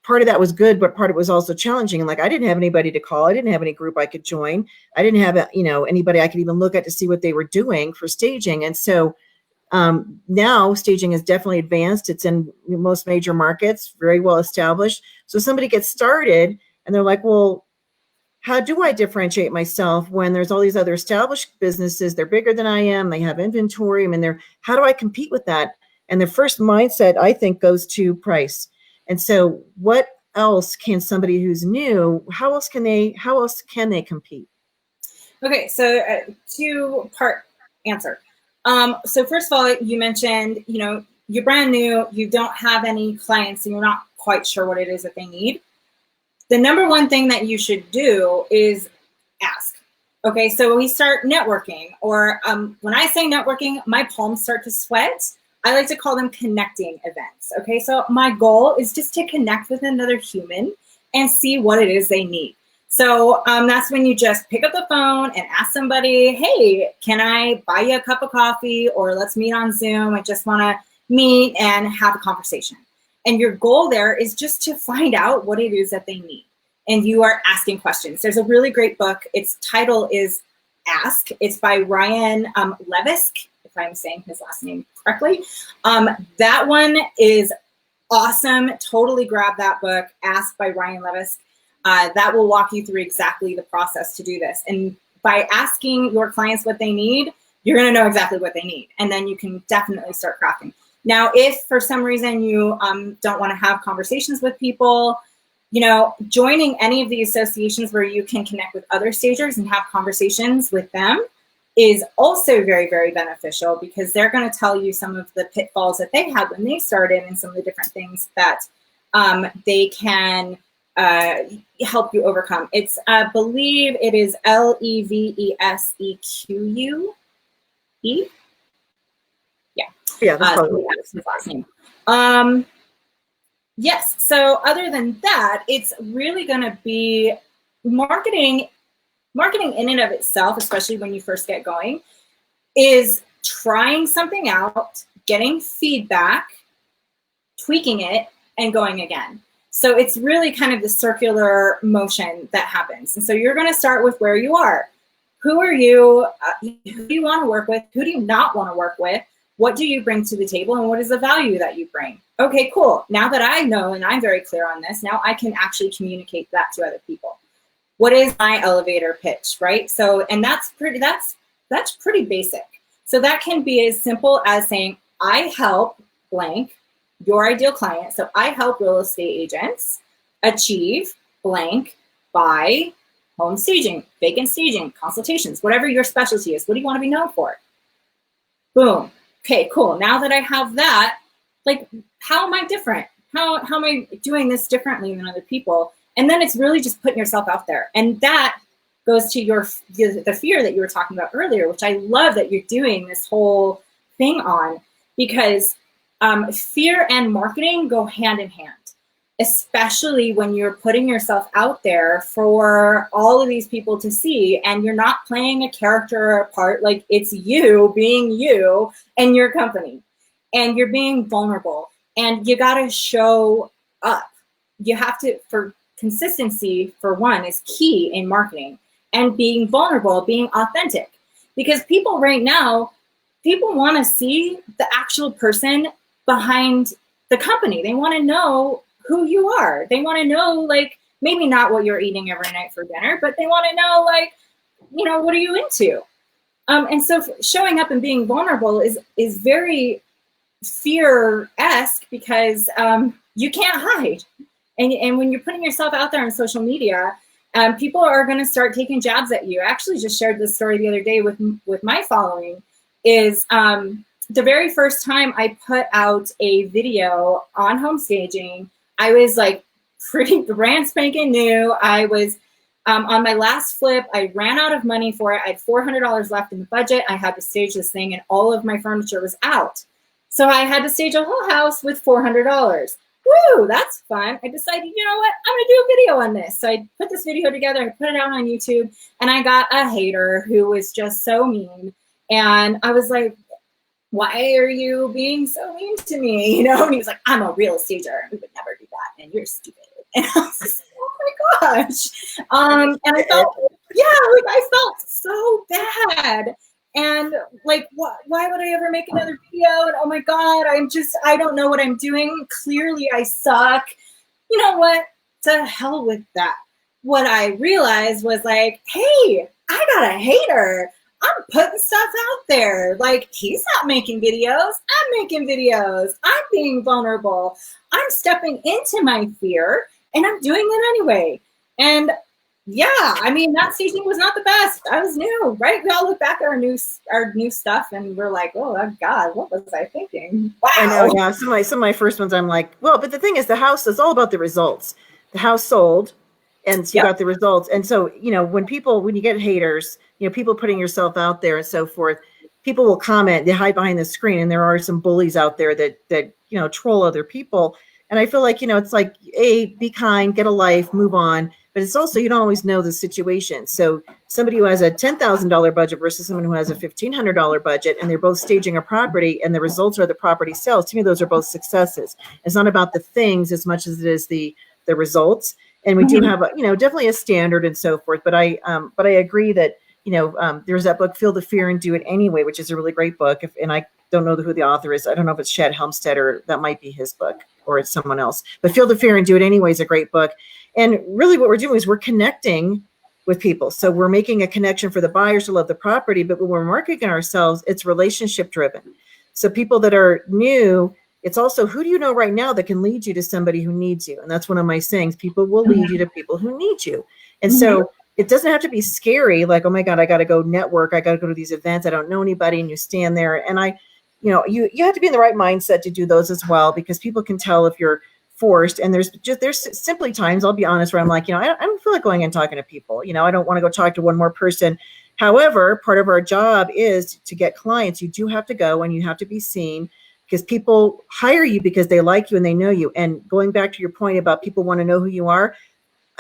Part of that was good, but part of it was also challenging. And like, I didn't have anybody to call. I didn't have any group I could join. I didn't have, anybody I could even look at to see what they were doing for staging. And so now staging is definitely advanced. It's in most major markets, very well established. So somebody gets started and they're like, well, how do I differentiate myself when there's all these other established businesses? They're bigger than I am. They have inventory. I mean, how do I compete with that? And the first mindset, I think, goes to price. And so what else can somebody who's new, how else can they compete? Okay, so 2-part answer. So first of all, you mentioned, you're brand new, you don't have any clients, and you're not quite sure what it is that they need. The number one thing that you should do is ask. Okay, so we start networking, or when I say networking, my palms start to sweat. I like to call them connecting events. Okay, so my goal is just to connect with another human and see what it is they need. So that's when you just pick up the phone and ask somebody, hey, can I buy you a cup of coffee, or let's meet on Zoom. I just want to meet and have a conversation. And your goal there is just to find out what it is that they need. And you are asking questions. There's a really great book. Its title is Ask. It's by Ryan Levisk, if I'm saying his last name correctly. That one is awesome. Totally grab that book, Ask by Ryan Levisk. That will walk you through exactly the process to do this. And by asking your clients what they need, you're going to know exactly what they need. And then you can definitely start crafting. Now, if for some reason you don't want to have conversations with people, joining any of the associations where you can connect with other stagers and have conversations with them is also very, very beneficial, because they're going to tell you some of the pitfalls that they had when they started and some of the different things that they can help you overcome. It's, I believe it is Leveseque. Yeah, that's probably that's his last name. Yes. So other than that, it's really going to be marketing in and of itself, especially when you first get going, is trying something out, getting feedback, tweaking it, and going again. So it's really kind of the circular motion that happens. And so you're going to start with where you are. Who are you? Who do you want to work with? Who do you not want to work with? What do you bring to the table, and what is the value that you bring? Okay, cool. Now that I know and I'm very clear on this, now I can actually communicate that to other people. What is my elevator pitch, right? So, and that's pretty basic. So that can be as simple as saying, I help blank your ideal client. So I help real estate agents achieve blank by home staging, vacant staging, consultations, whatever your specialty is. What do you want to be known for? Boom. Okay, cool. Now that I have that, like, how am I different? How am I doing this differently than other people? And then it's really just putting yourself out there. And that goes to the fear that you were talking about earlier, which I love that you're doing this whole thing on, because fear and marketing go hand in hand, especially when you're putting yourself out there for all of these people to see, and you're not playing a character or a part. Like, it's you being you and your company, and you're being vulnerable, and you got to show up. You have to, for consistency, for one, is key in marketing, and being vulnerable, being authentic. Because people right now, people want to see the actual person behind the company. They want to know who you are. They want to know, like, maybe not what you're eating every night for dinner, but they want to know, like, you know, what are you into? And so showing up and being vulnerable is very fear-esque, because you can't hide. And when you're putting yourself out there on social media, people are going to start taking jabs at you. I actually just shared this story the other day with my following. Is the very first time I put out a video on home staging, I was like pretty brand spanking new. I was on my last flip. I ran out of money for it. I had $400 left in the budget. I had to stage this thing, and all of my furniture was out. So I had to stage a whole house with $400. Woo, that's fun. I decided, you know what, I'm going to do a video on this. So I put this video together, I put it out on YouTube, and I got a hater who was just so mean. And I was like, why are you being so mean to me? You know, and he was like, I'm a real stager. We would never do that. And you're stupid. And I was just, oh my gosh. And I felt, like I felt so bad. And like, why would I ever make another video? And oh my God, I don't know what I'm doing. Clearly I suck. You know what? To hell with that. What I realized was like, hey, I got a hater. I'm putting stuff out there. Like, he's not making videos. I'm making videos. I'm being vulnerable. I'm stepping into my fear, and I'm doing it anyway. And yeah, I mean, that staging was not the best. I was new, right? We all look back at our new stuff, and we're like, oh God, what was I thinking? Wow. I know, yeah. Some of my first ones, I'm like, well, but the thing is, the house is all about the results. The house sold, and so you got the results. And so, you know, when you get haters, you know, people putting yourself out there and so forth, people will comment, they hide behind the screen. And there are some bullies out there that, you know, troll other people. And I feel like, you know, it's like, be kind, get a life, move on. But it's also, you don't always know the situation. So somebody who has a $10,000 budget versus someone who has a $1,500 budget, and they're both staging a property, and the results are the property sales. To me, those are both successes. It's not about the things as much as it is the results. And we do have, you know, definitely a standard and so forth. But I agree that, you know, there's that book, Feel the Fear and Do It Anyway, which is a really great book. And I don't know who the author is. I don't know if it's Chad Helmstead, or that might be his book, or it's someone else. But Feel the Fear and Do It Anyway is a great book. And really what we're doing is we're connecting with people. So we're making a connection for the buyers to love the property. But when we're marketing ourselves, it's relationship driven. So people that are new, it's also, who do you know right now that can lead you to somebody who needs you? And that's one of my sayings. People will lead you to people who need you. And so it doesn't have to be scary, like, oh my God, I got to go network. I got to go to these events. I don't know anybody. And you stand there. And you know, you have to be in the right mindset to do those as well, because people can tell if you're forced. And there's simply times, I'll be honest, where I'm like, you know, I don't feel like going and talking to people. You know, I don't want to go talk to one more person. However, part of our job is to get clients. You do have to go and you have to be seen, because people hire you because they like you and they know you. And going back to your point about people want to know who you are,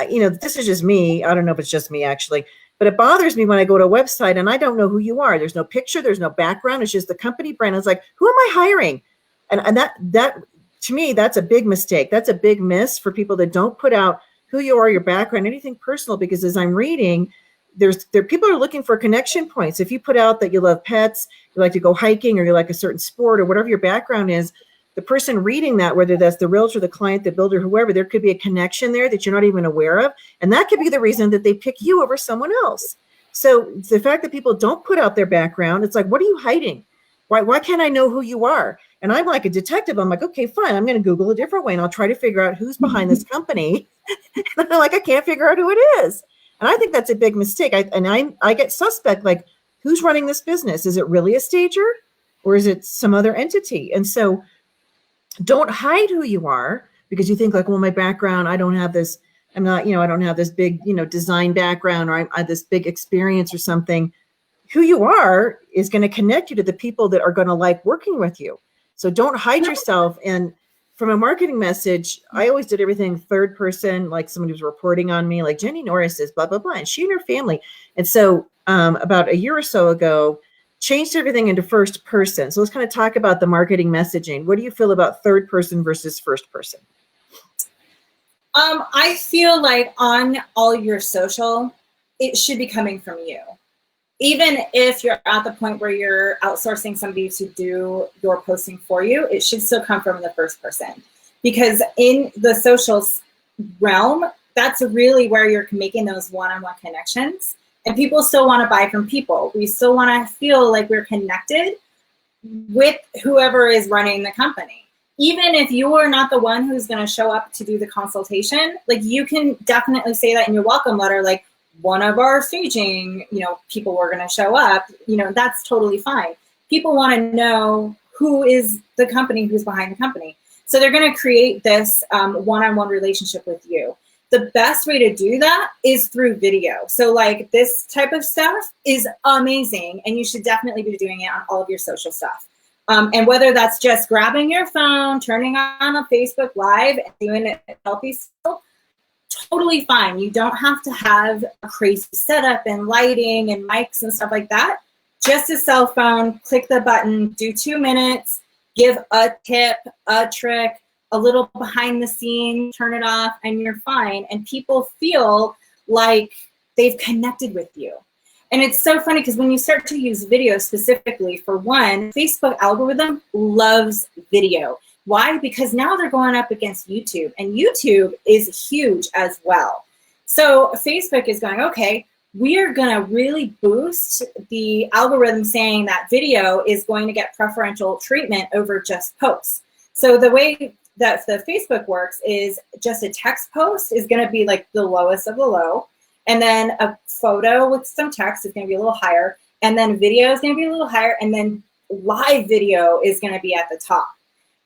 you know, this is just me. I don't know if it's just me actually, but it bothers me when I go to a website and I don't know who you are. There's no picture, there's no background. It's just the company brand. It's like, who am I hiring? And that to me, that's a big mistake. That's a big miss for people that don't put out who you are, your background, anything personal. Because as I'm reading, there people are looking for connection points. If you put out that you love pets, you like to go hiking, or you like a certain sport, or whatever your background is, the person reading that, whether that's the realtor, the client, the builder, whoever, there could be a connection there that you're not even aware of. And that could be the reason that they pick you over someone else. So the fact that people don't put out their background, it's like, what are you hiding? Why can't I know who you are? And I'm like a detective. I'm like, okay, fine. I'm going to Google a different way, and I'll try to figure out who's behind this company. And I'm like, I can't figure out who it is. And I think that's a big mistake. I get suspect, like, who's running this business? Is it really a stager, or is it some other entity? And so don't hide who you are because you think like, well, my background, I don't have this, I'm not, you know, I don't have this big, you know, design background, or I have this big experience or something. Who you are is going to connect you to the people that are going to like working with you. So don't hide yourself. And from a marketing message, I always did everything third person, like somebody was reporting on me, like Jenny Norris is blah, blah, blah, and she and her family. And so about a year or so ago, changed everything into first person. So let's kind of talk about the marketing messaging. What do you feel about third person versus first person? I feel like on all your social, it should be coming from you. Even if you're at the point where you're outsourcing somebody to do your posting for you, it should still come from the first person. Because in the social realm, that's really where you're making those one-on-one connections. And people still want to buy from people. We still want to feel like we're connected with whoever is running the company. Even if you are not the one who's going to show up to do the consultation, like you can definitely say that in your welcome letter, like one of our staging, people were going to show up, that's totally fine. People want to know who is the company, who's behind the company. So they're going to create this one-on-one relationship with you. The best way to do that is through video. So like this type of stuff is amazing, and you should definitely be doing it on all of your social stuff. And whether that's just grabbing your phone, turning on a Facebook Live and doing it healthy still, totally fine. You don't have to have a crazy setup and lighting and mics and stuff like that. Just a cell phone, click the button, do 2 minutes, give a tip, a trick, a little behind the scenes, turn it off, and you're fine. And people feel like they've connected with you. And it's so funny because when you start to use video specifically, for one, Facebook algorithm loves video. Why? Because now they're going up against YouTube, and YouTube is huge as well. So Facebook is going, okay, we are going to really boost the algorithm saying that video is going to get preferential treatment over just posts. So the way that the Facebook works is just a text post is going to be like the lowest of the low. And then a photo with some text is going to be a little higher. And then video is going to be a little higher. And then live video is going to be at the top.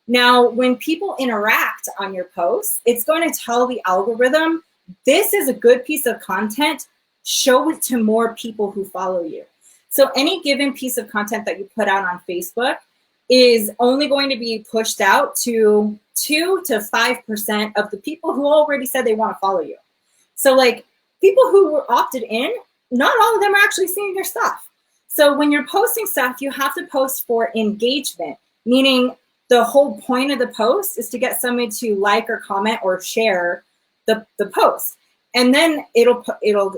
Now, when people interact on your posts, it's going to tell the algorithm, this is a good piece of content. Show it to more people who follow you. So any given piece of content that you put out on Facebook is only going to be pushed out to 2 to 5% of the people who already said they want to follow you. So like people who were opted in, not all of them are actually seeing your stuff. So when you're posting stuff, you have to post for engagement, meaning the whole point of the post is to get somebody to like or comment or share the post. And then it'll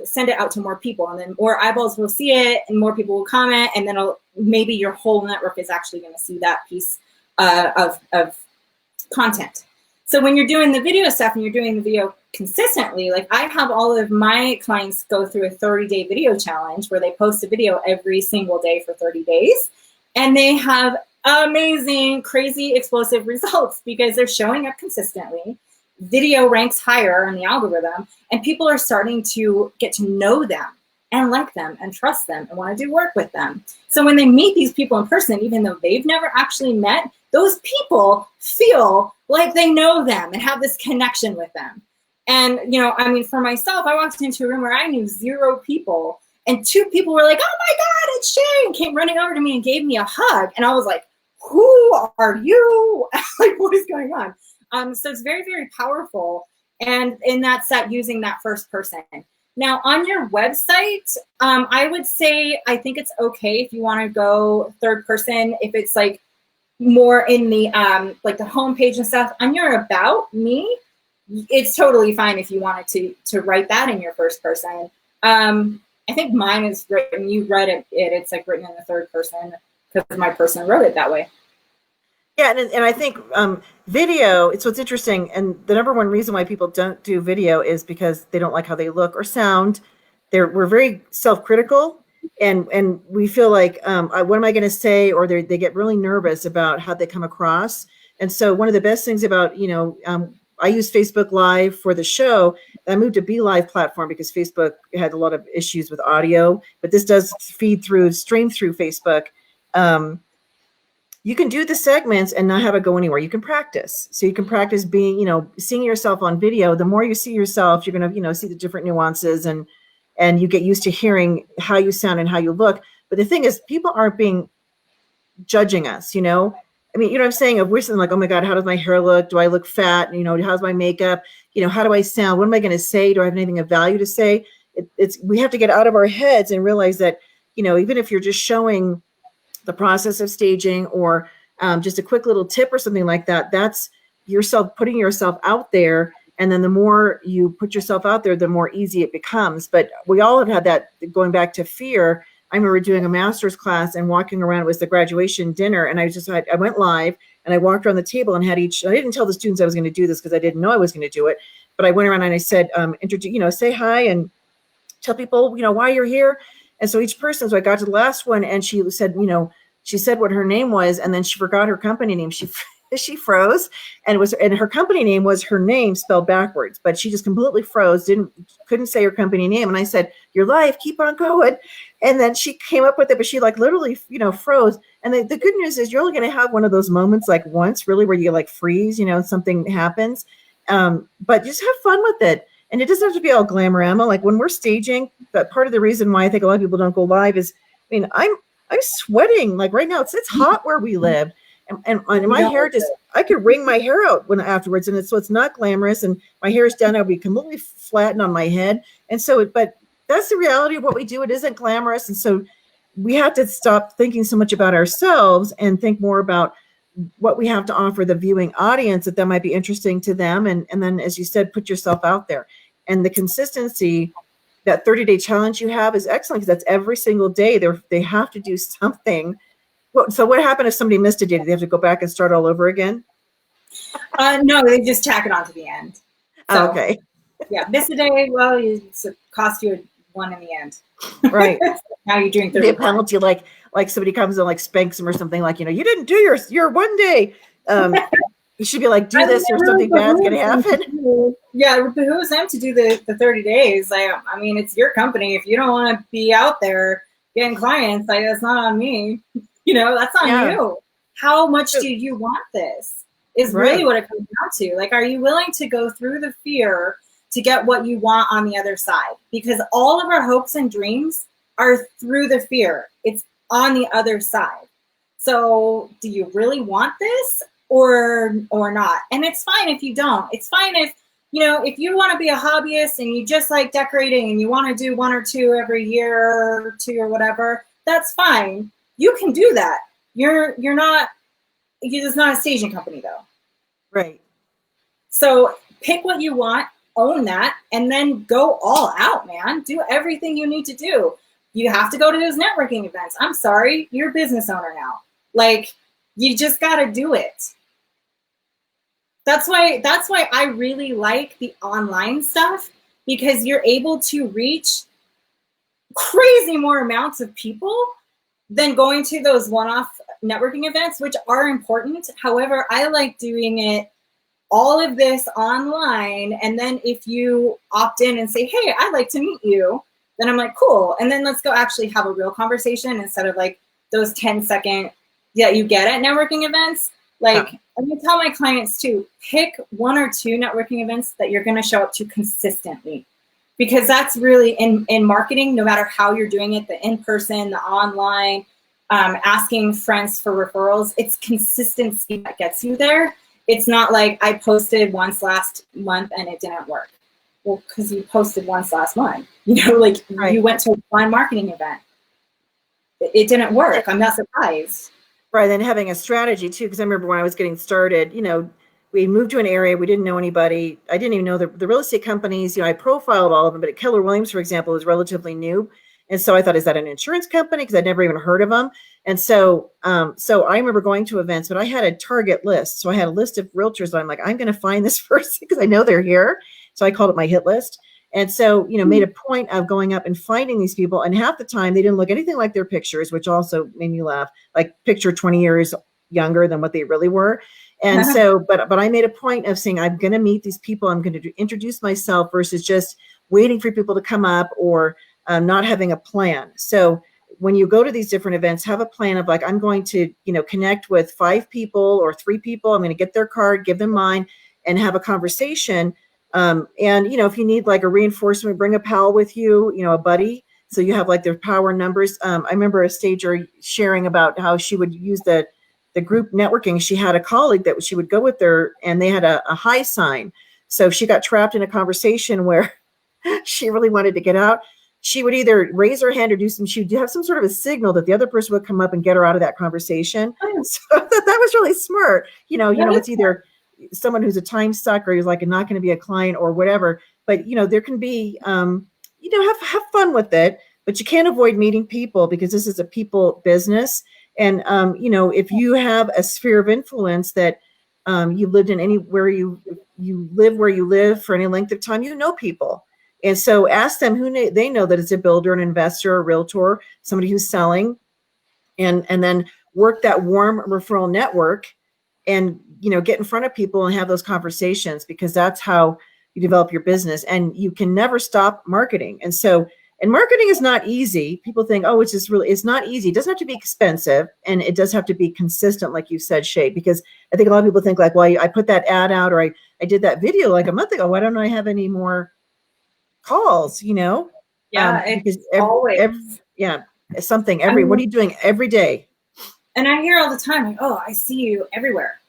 send it out to more people, and then more eyeballs will see it, and more people will comment, and then maybe your whole network is actually going to see that piece of content. So when you're doing the video stuff and you're doing the video consistently, like I have all of my clients go through a 30-day video challenge where they post a video every single day for 30 days, and they have amazing, crazy, explosive results because they're showing up consistently. Video ranks higher in the algorithm, and people are starting to get to know them and like them and trust them and want to do work with them. So when they meet these people in person, even though they've never actually met, those people feel like they know them and have this connection with them. And, for myself, I walked into a room where I knew 0 people, and 2 people were like, oh my God, it's Shay, and came running over to me and gave me a hug. And I was like, who are you? Like, what is going on? So it's very, very powerful. And in that set, using that first person. Now on your website, I would say, I think it's okay if you want to go third person, if it's like more in the, like the homepage and stuff. On your About Me, it's totally fine if you wanted to write that in your first person. I think mine is written, you read it's like written in the third person because my person wrote it that way. Yeah, and I think video, it's what's interesting, and the number one reason why people don't do video is because they don't like how they look or sound. We're very self-critical, and we feel like, what am I going to say? Or they get really nervous about how they come across. And so one of the best things about, I use Facebook Live for the show. I moved to Be Live platform because Facebook had a lot of issues with audio, but this does stream through Facebook. You can do the segments and not have it go anywhere. You can practice. So you can practice being, seeing yourself on video. The more you see yourself, you're going to, see the different nuances, and you get used to hearing how you sound and how you look. But the thing is, people aren't judging us, I mean, what I'm saying? If we're something like, oh my God, how does my hair look? Do I look fat? How's my makeup? How do I sound? What am I going to say? Do I have anything of value to say? We have to get out of our heads and realize that, even if you're just showing the process of staging or just a quick little tip or something like that, that's yourself putting yourself out there And then the more you put yourself out there, the more easy it becomes. But we all have had that, going back to fear. I remember doing a master's class and walking around. It was the graduation dinner. And I went live and I walked around the table and I didn't tell the students I was going to do this because I didn't know I was going to do it. But I went around and I said, say hi and tell people, why you're here. And so each person, so I got to the last one and she said, she said what her name was, and then she forgot her company name. She froze, and her company name was her name spelled backwards, but she just completely froze, couldn't say her company name. And I said, "Your life, keep on going." And then she came up with it, but she literally, froze. And the good news is you're only going to have one of those moments once, really, where you freeze, something happens. But just have fun with it. And it doesn't have to be all glamorama. When we're staging, but part of the reason why I think a lot of people don't go live is, I'm sweating. Right now, it's hot where we live. And my hair I could wring my hair out afterwards. And so it's not glamorous. And my hair is down. I'll be completely flattened on my head. And so, but that's the reality of what we do. It isn't glamorous. And so we have to stop thinking so much about ourselves and think more about what we have to offer the viewing audience that might be interesting to them. And then, as you said, put yourself out there. And the consistency, that 30-day challenge you have is excellent, because that's every single day. They have to do something. So what happened if somebody missed a day? Do they have to go back and start all over again? No, they just tack it on to the end. So, okay. Yeah, miss a day, well, it cost you one in the end. Right. Now you're doing 30. The penalty, like somebody comes and spanks them or something, you didn't do your 1 day. You should be do this or something bad's going to happen. Yeah, it behooves them to do the 30 days. I mean, it's your company. If you don't want to be out there getting clients, that's not on me. That's on you. How much do you want this is really what it comes down to. Are you willing to go through the fear to get what you want on the other side? Because all of our hopes and dreams are through the fear. It's on the other side. So do you really want this or not? And it's fine if you don't. It's fine if, if you want to be a hobbyist and you just like decorating and you want to do 1 or 2 every year or 2 or whatever, that's fine. You can do that. It's not a staging company though. Right. So pick what you want, own that, and then go all out, man. Do everything you need to do. You have to go to those networking events. I'm sorry, you're a business owner now. You just got to do it. That's why I really like the online stuff, because you're able to reach crazy more amounts of people than going to those one-off networking events, which are important. However, I like doing it, all of this online. And then if you opt in and say, hey, I'd like to meet you, then I'm like, cool. And then let's go actually have a real conversation instead of those 10-second that you get at networking events. I tell my clients to pick 1 or 2 networking events that you're going to show up to consistently. Because that's really in marketing, no matter how you're doing it, the in-person, the online, asking friends for referrals, it's consistency that gets you there. It's not like I posted once last month and it didn't work. Well, because you posted once last month. Right. You went to a fun marketing event. It didn't work. I'm not surprised. Right, then having a strategy too, because I remember when I was getting started, we moved to an area, we didn't know anybody. I didn't even know the real estate companies. I profiled all of them, but at Keller Williams, for example, was relatively new. And so I thought, is that an insurance company? Because I'd never even heard of them. And so I remember going to events, but I had a target list. So I had a list of realtors that I'm like, I'm going to find this person because I know they're here. So I called it my hit list. And so, made a point of going up and finding these people. And half the time they didn't look anything like their pictures, which also made me laugh, picture 20 years younger than what they really were. And so, but I made a point of saying, I'm going to meet these people. I'm going to introduce myself versus just waiting for people to come up or not having a plan. So when you go to these different events, have a plan of I'm going to, connect with 5 people or 3 people. I'm going to get their card, give them mine, and have a conversation. And, if you need a reinforcement, bring a pal with you, a buddy. So you have their power numbers. I remember a stager sharing about how she would use the group networking. She had a colleague that she would go with her and they had a high sign. So she got trapped in a conversation where she really wanted to get out. She would either raise her hand or she'd have some sort of a signal that the other person would come up and get her out of that conversation. So that was really smart. It's either someone who's a time sucker, who's like not going to be a client or whatever. But, there can be, have fun with it, but you can't avoid meeting people because this is a people business. And, if you have a sphere of influence that you lived in anywhere you live where you live for any length of time, people. And so ask them who they know that it's a builder, an investor, a realtor, somebody who's selling, and then work that warm referral network and, get in front of people and have those conversations, because that's how you develop your business. And you can never stop marketing. And marketing is not easy. People think, oh, it's not easy. It doesn't have to be expensive. And it does have to be consistent, like you said, Shay, because I think a lot of people think like, well, I put that ad out, or I did that video like a month ago. Why don't I have any more calls, Yeah, because always. Something what are you doing every day? And I hear all the time, like, oh, I see you everywhere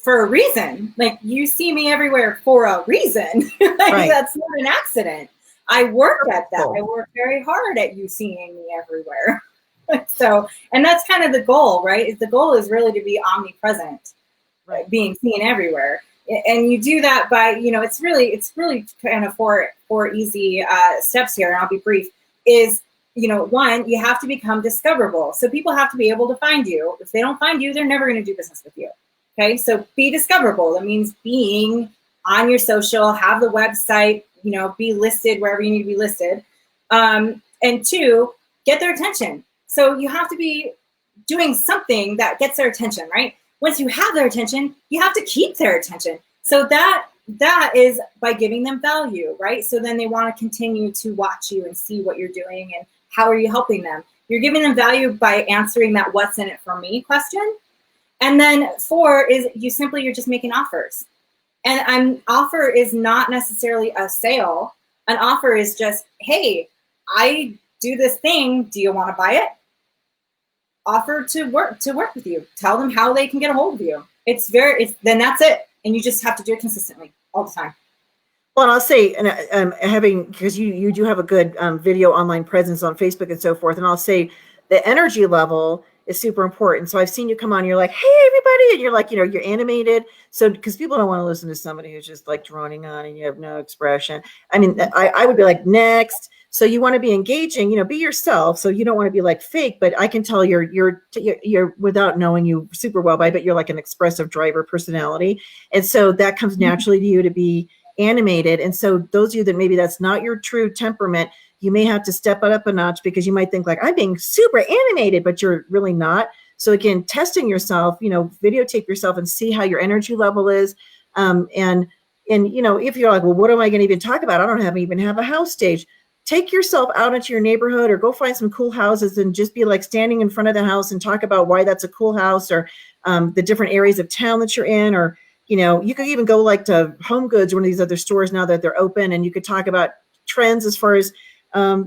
for a reason. Like, you see me everywhere for a reason. Right. That's not an accident. I work at that. I work very hard at you seeing me everywhere. So, and that's kind of the goal, right? The goal is really to be omnipresent, right? Being seen everywhere. And you do that by, it's really kind of four easy steps here. And I'll be brief. Is, one, you have to become discoverable. So people have to be able to find you. If they don't find you, they're never going to do business with you. Okay. So be discoverable. That means being on your social, have the website, be listed wherever you need to be listed. And two, get their attention. So you have to be doing something that gets their attention, right? Once you have their attention, you have to keep their attention. So that is by giving them value, right? So then they want to continue to watch you and see what you're doing and how are you helping them. You're giving them value by answering that "what's in it for me" question. And then 4 is you're just making offers. And an offer is not necessarily a sale. An offer is just, hey, I do this thing. Do you want to buy it? Offer to work with you. Tell them how they can get a hold of you. Then that's it. And you just have to do it consistently all the time. Well, and I'll say, because you do have a good video online presence on Facebook and so forth. And I'll say the energy level is super important. So I've seen you come on, you're like, hey, everybody. And you're like, you're animated. So, because people don't want to listen to somebody who's just like droning on and you have no expression. I mean, I would be like, next. So you want to be engaging, be yourself. So you don't want to be like fake, but I can tell you're without knowing you super well, but you're like an expressive driver personality. And so that comes naturally to you to be animated. And so those of you that maybe that's not your true temperament, you may have to step it up a notch, because you might think like, I'm being super animated, but you're really not. So again, testing yourself, videotape yourself and see how your energy level is. And if you're like, well, what am I going to even talk about? I don't even have a house stage. Take yourself out into your neighborhood or go find some cool houses and just be like standing in front of the house and talk about why that's a cool house, or the different areas of town that you're in. Or, you could even go like to Home Goods or one of these other stores now that they're open, and you could talk about trends as far as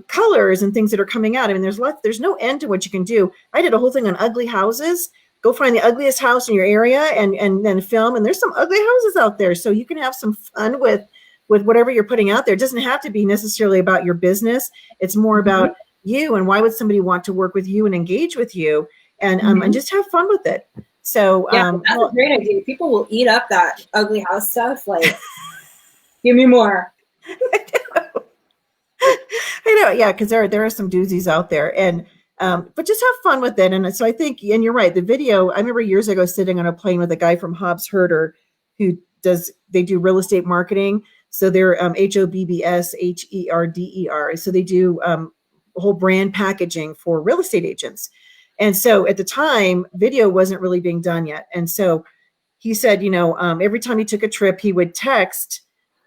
colors and things that are coming out. I mean, there's no end to what you can do. I did a whole thing on ugly houses. Go find the ugliest house in your area and then film. And there's some ugly houses out there. So you can have some fun with whatever you're putting out there. It doesn't have to be necessarily about your business. It's more about you, and why would somebody want to work with you and engage with you, and just have fun with it. So that's a great idea. People will eat up that ugly house stuff. Like, give me more. I know, yeah, because there are some doozies out there, and but just have fun with it. And so I think, and you're right, the video, I remember years ago sitting on a plane with a guy from Hobbs Herder they do real estate marketing. So they're HOBBSHERDER. So they do whole brand packaging for real estate agents. And so at the time, video wasn't really being done yet. And so he said, every time he took a trip, he would text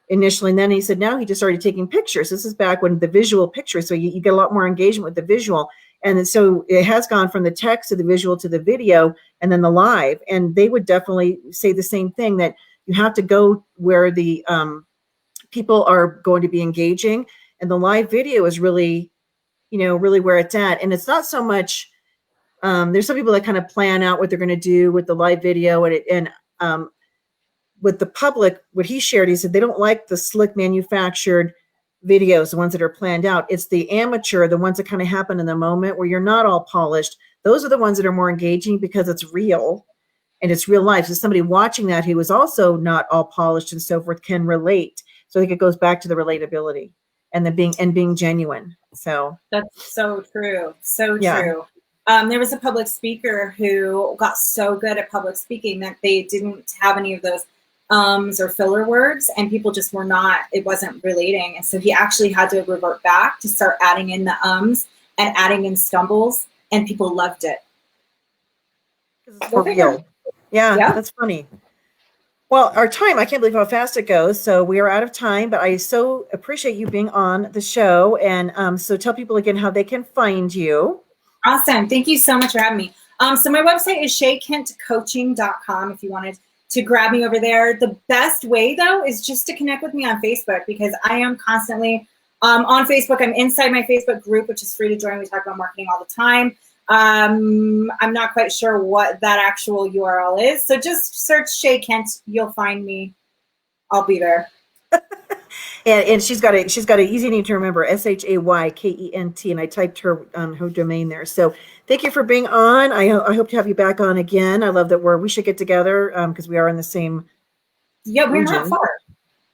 initially. And then he said, now he just started taking pictures. This is back when the visual picture. So you get a lot more engagement with the visual. And so it has gone from the text to the visual to the video and then the live. And they would definitely say the same thing, that you have to go where the people are going to be engaging. And the live video is really, really where it's at. And it's not so much, there's some people that kind of plan out what they're going to do with the live video, and with the public, what he shared, he said they don't like the slick manufactured videos, the ones that are planned out. It's the amateur, the ones that kind of happen in the moment where you're not all polished. Those are the ones that are more engaging because it's real. and it's real life. So somebody watching that who is also not all polished and so forth can relate. So I think it goes back to the relatability and the being genuine. So That's so true. So yeah. true. There was a public speaker who got so good at public speaking that they didn't have any of those or filler words, and people just were not, it wasn't relating. And so he actually had to revert back to start adding in the and adding in stumbles, and people loved it. For real. Yeah, that's funny. Well, our time, I can't believe how fast it goes. So we are out of time, but I so appreciate you being on the show. And so tell people again how they can find you. Awesome. Thank you so much for having me. So my website is shaykentcoaching.com if you wanted to grab me over there. The best way, though, is just to connect with me on Facebook, because I am constantly on Facebook. I'm inside my Facebook group, which is free to join. We talk about marketing all the time. I'm not quite sure what that actual URL is. So just search Shay Kent. You'll find me. I'll be there. And she's got an easy name to remember, SHAYKENT, and I typed her domain there. So thank you for being on. I hope to have you back on again. I love that we should get together because we are in the same. Yeah, we're not far.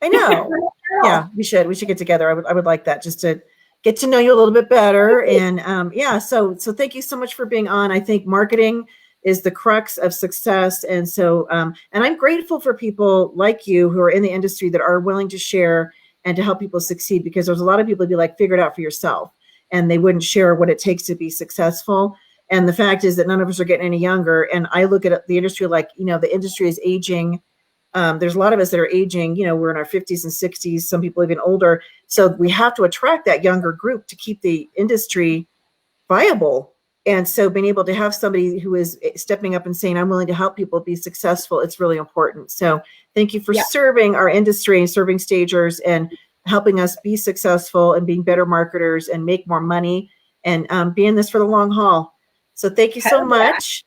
I know. Yeah, we should get together. I would like that, just to get to know you a little bit better. And so thank you so much for being on. I think marketing is the crux of success. And so, and I'm grateful for people like you who are in the industry that are willing to share and to help people succeed, because there's a lot of people who'd be like, figure it out for yourself, and they wouldn't share what it takes to be successful. And the fact is that none of us are getting any younger. And I look at the industry like, the industry is aging. There's a lot of us that are aging, we're in our 50s and 60s, some people even older. So we have to attract that younger group to keep the industry viable. And so being able to have somebody who is stepping up and saying, I'm willing to help people be successful, it's really important. So thank you for serving our industry and serving stagers and helping us be successful and being better marketers and make more money and be in this for the long haul. So thank you so much.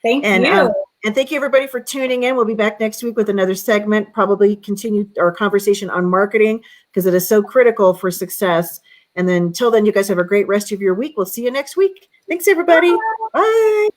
Thank you. And thank you, everybody, for tuning in. We'll be back next week with another segment, probably continue our conversation on marketing, because it is so critical for success. And then until then, you guys have a great rest of your week. We'll see you next week. Thanks, everybody. Bye.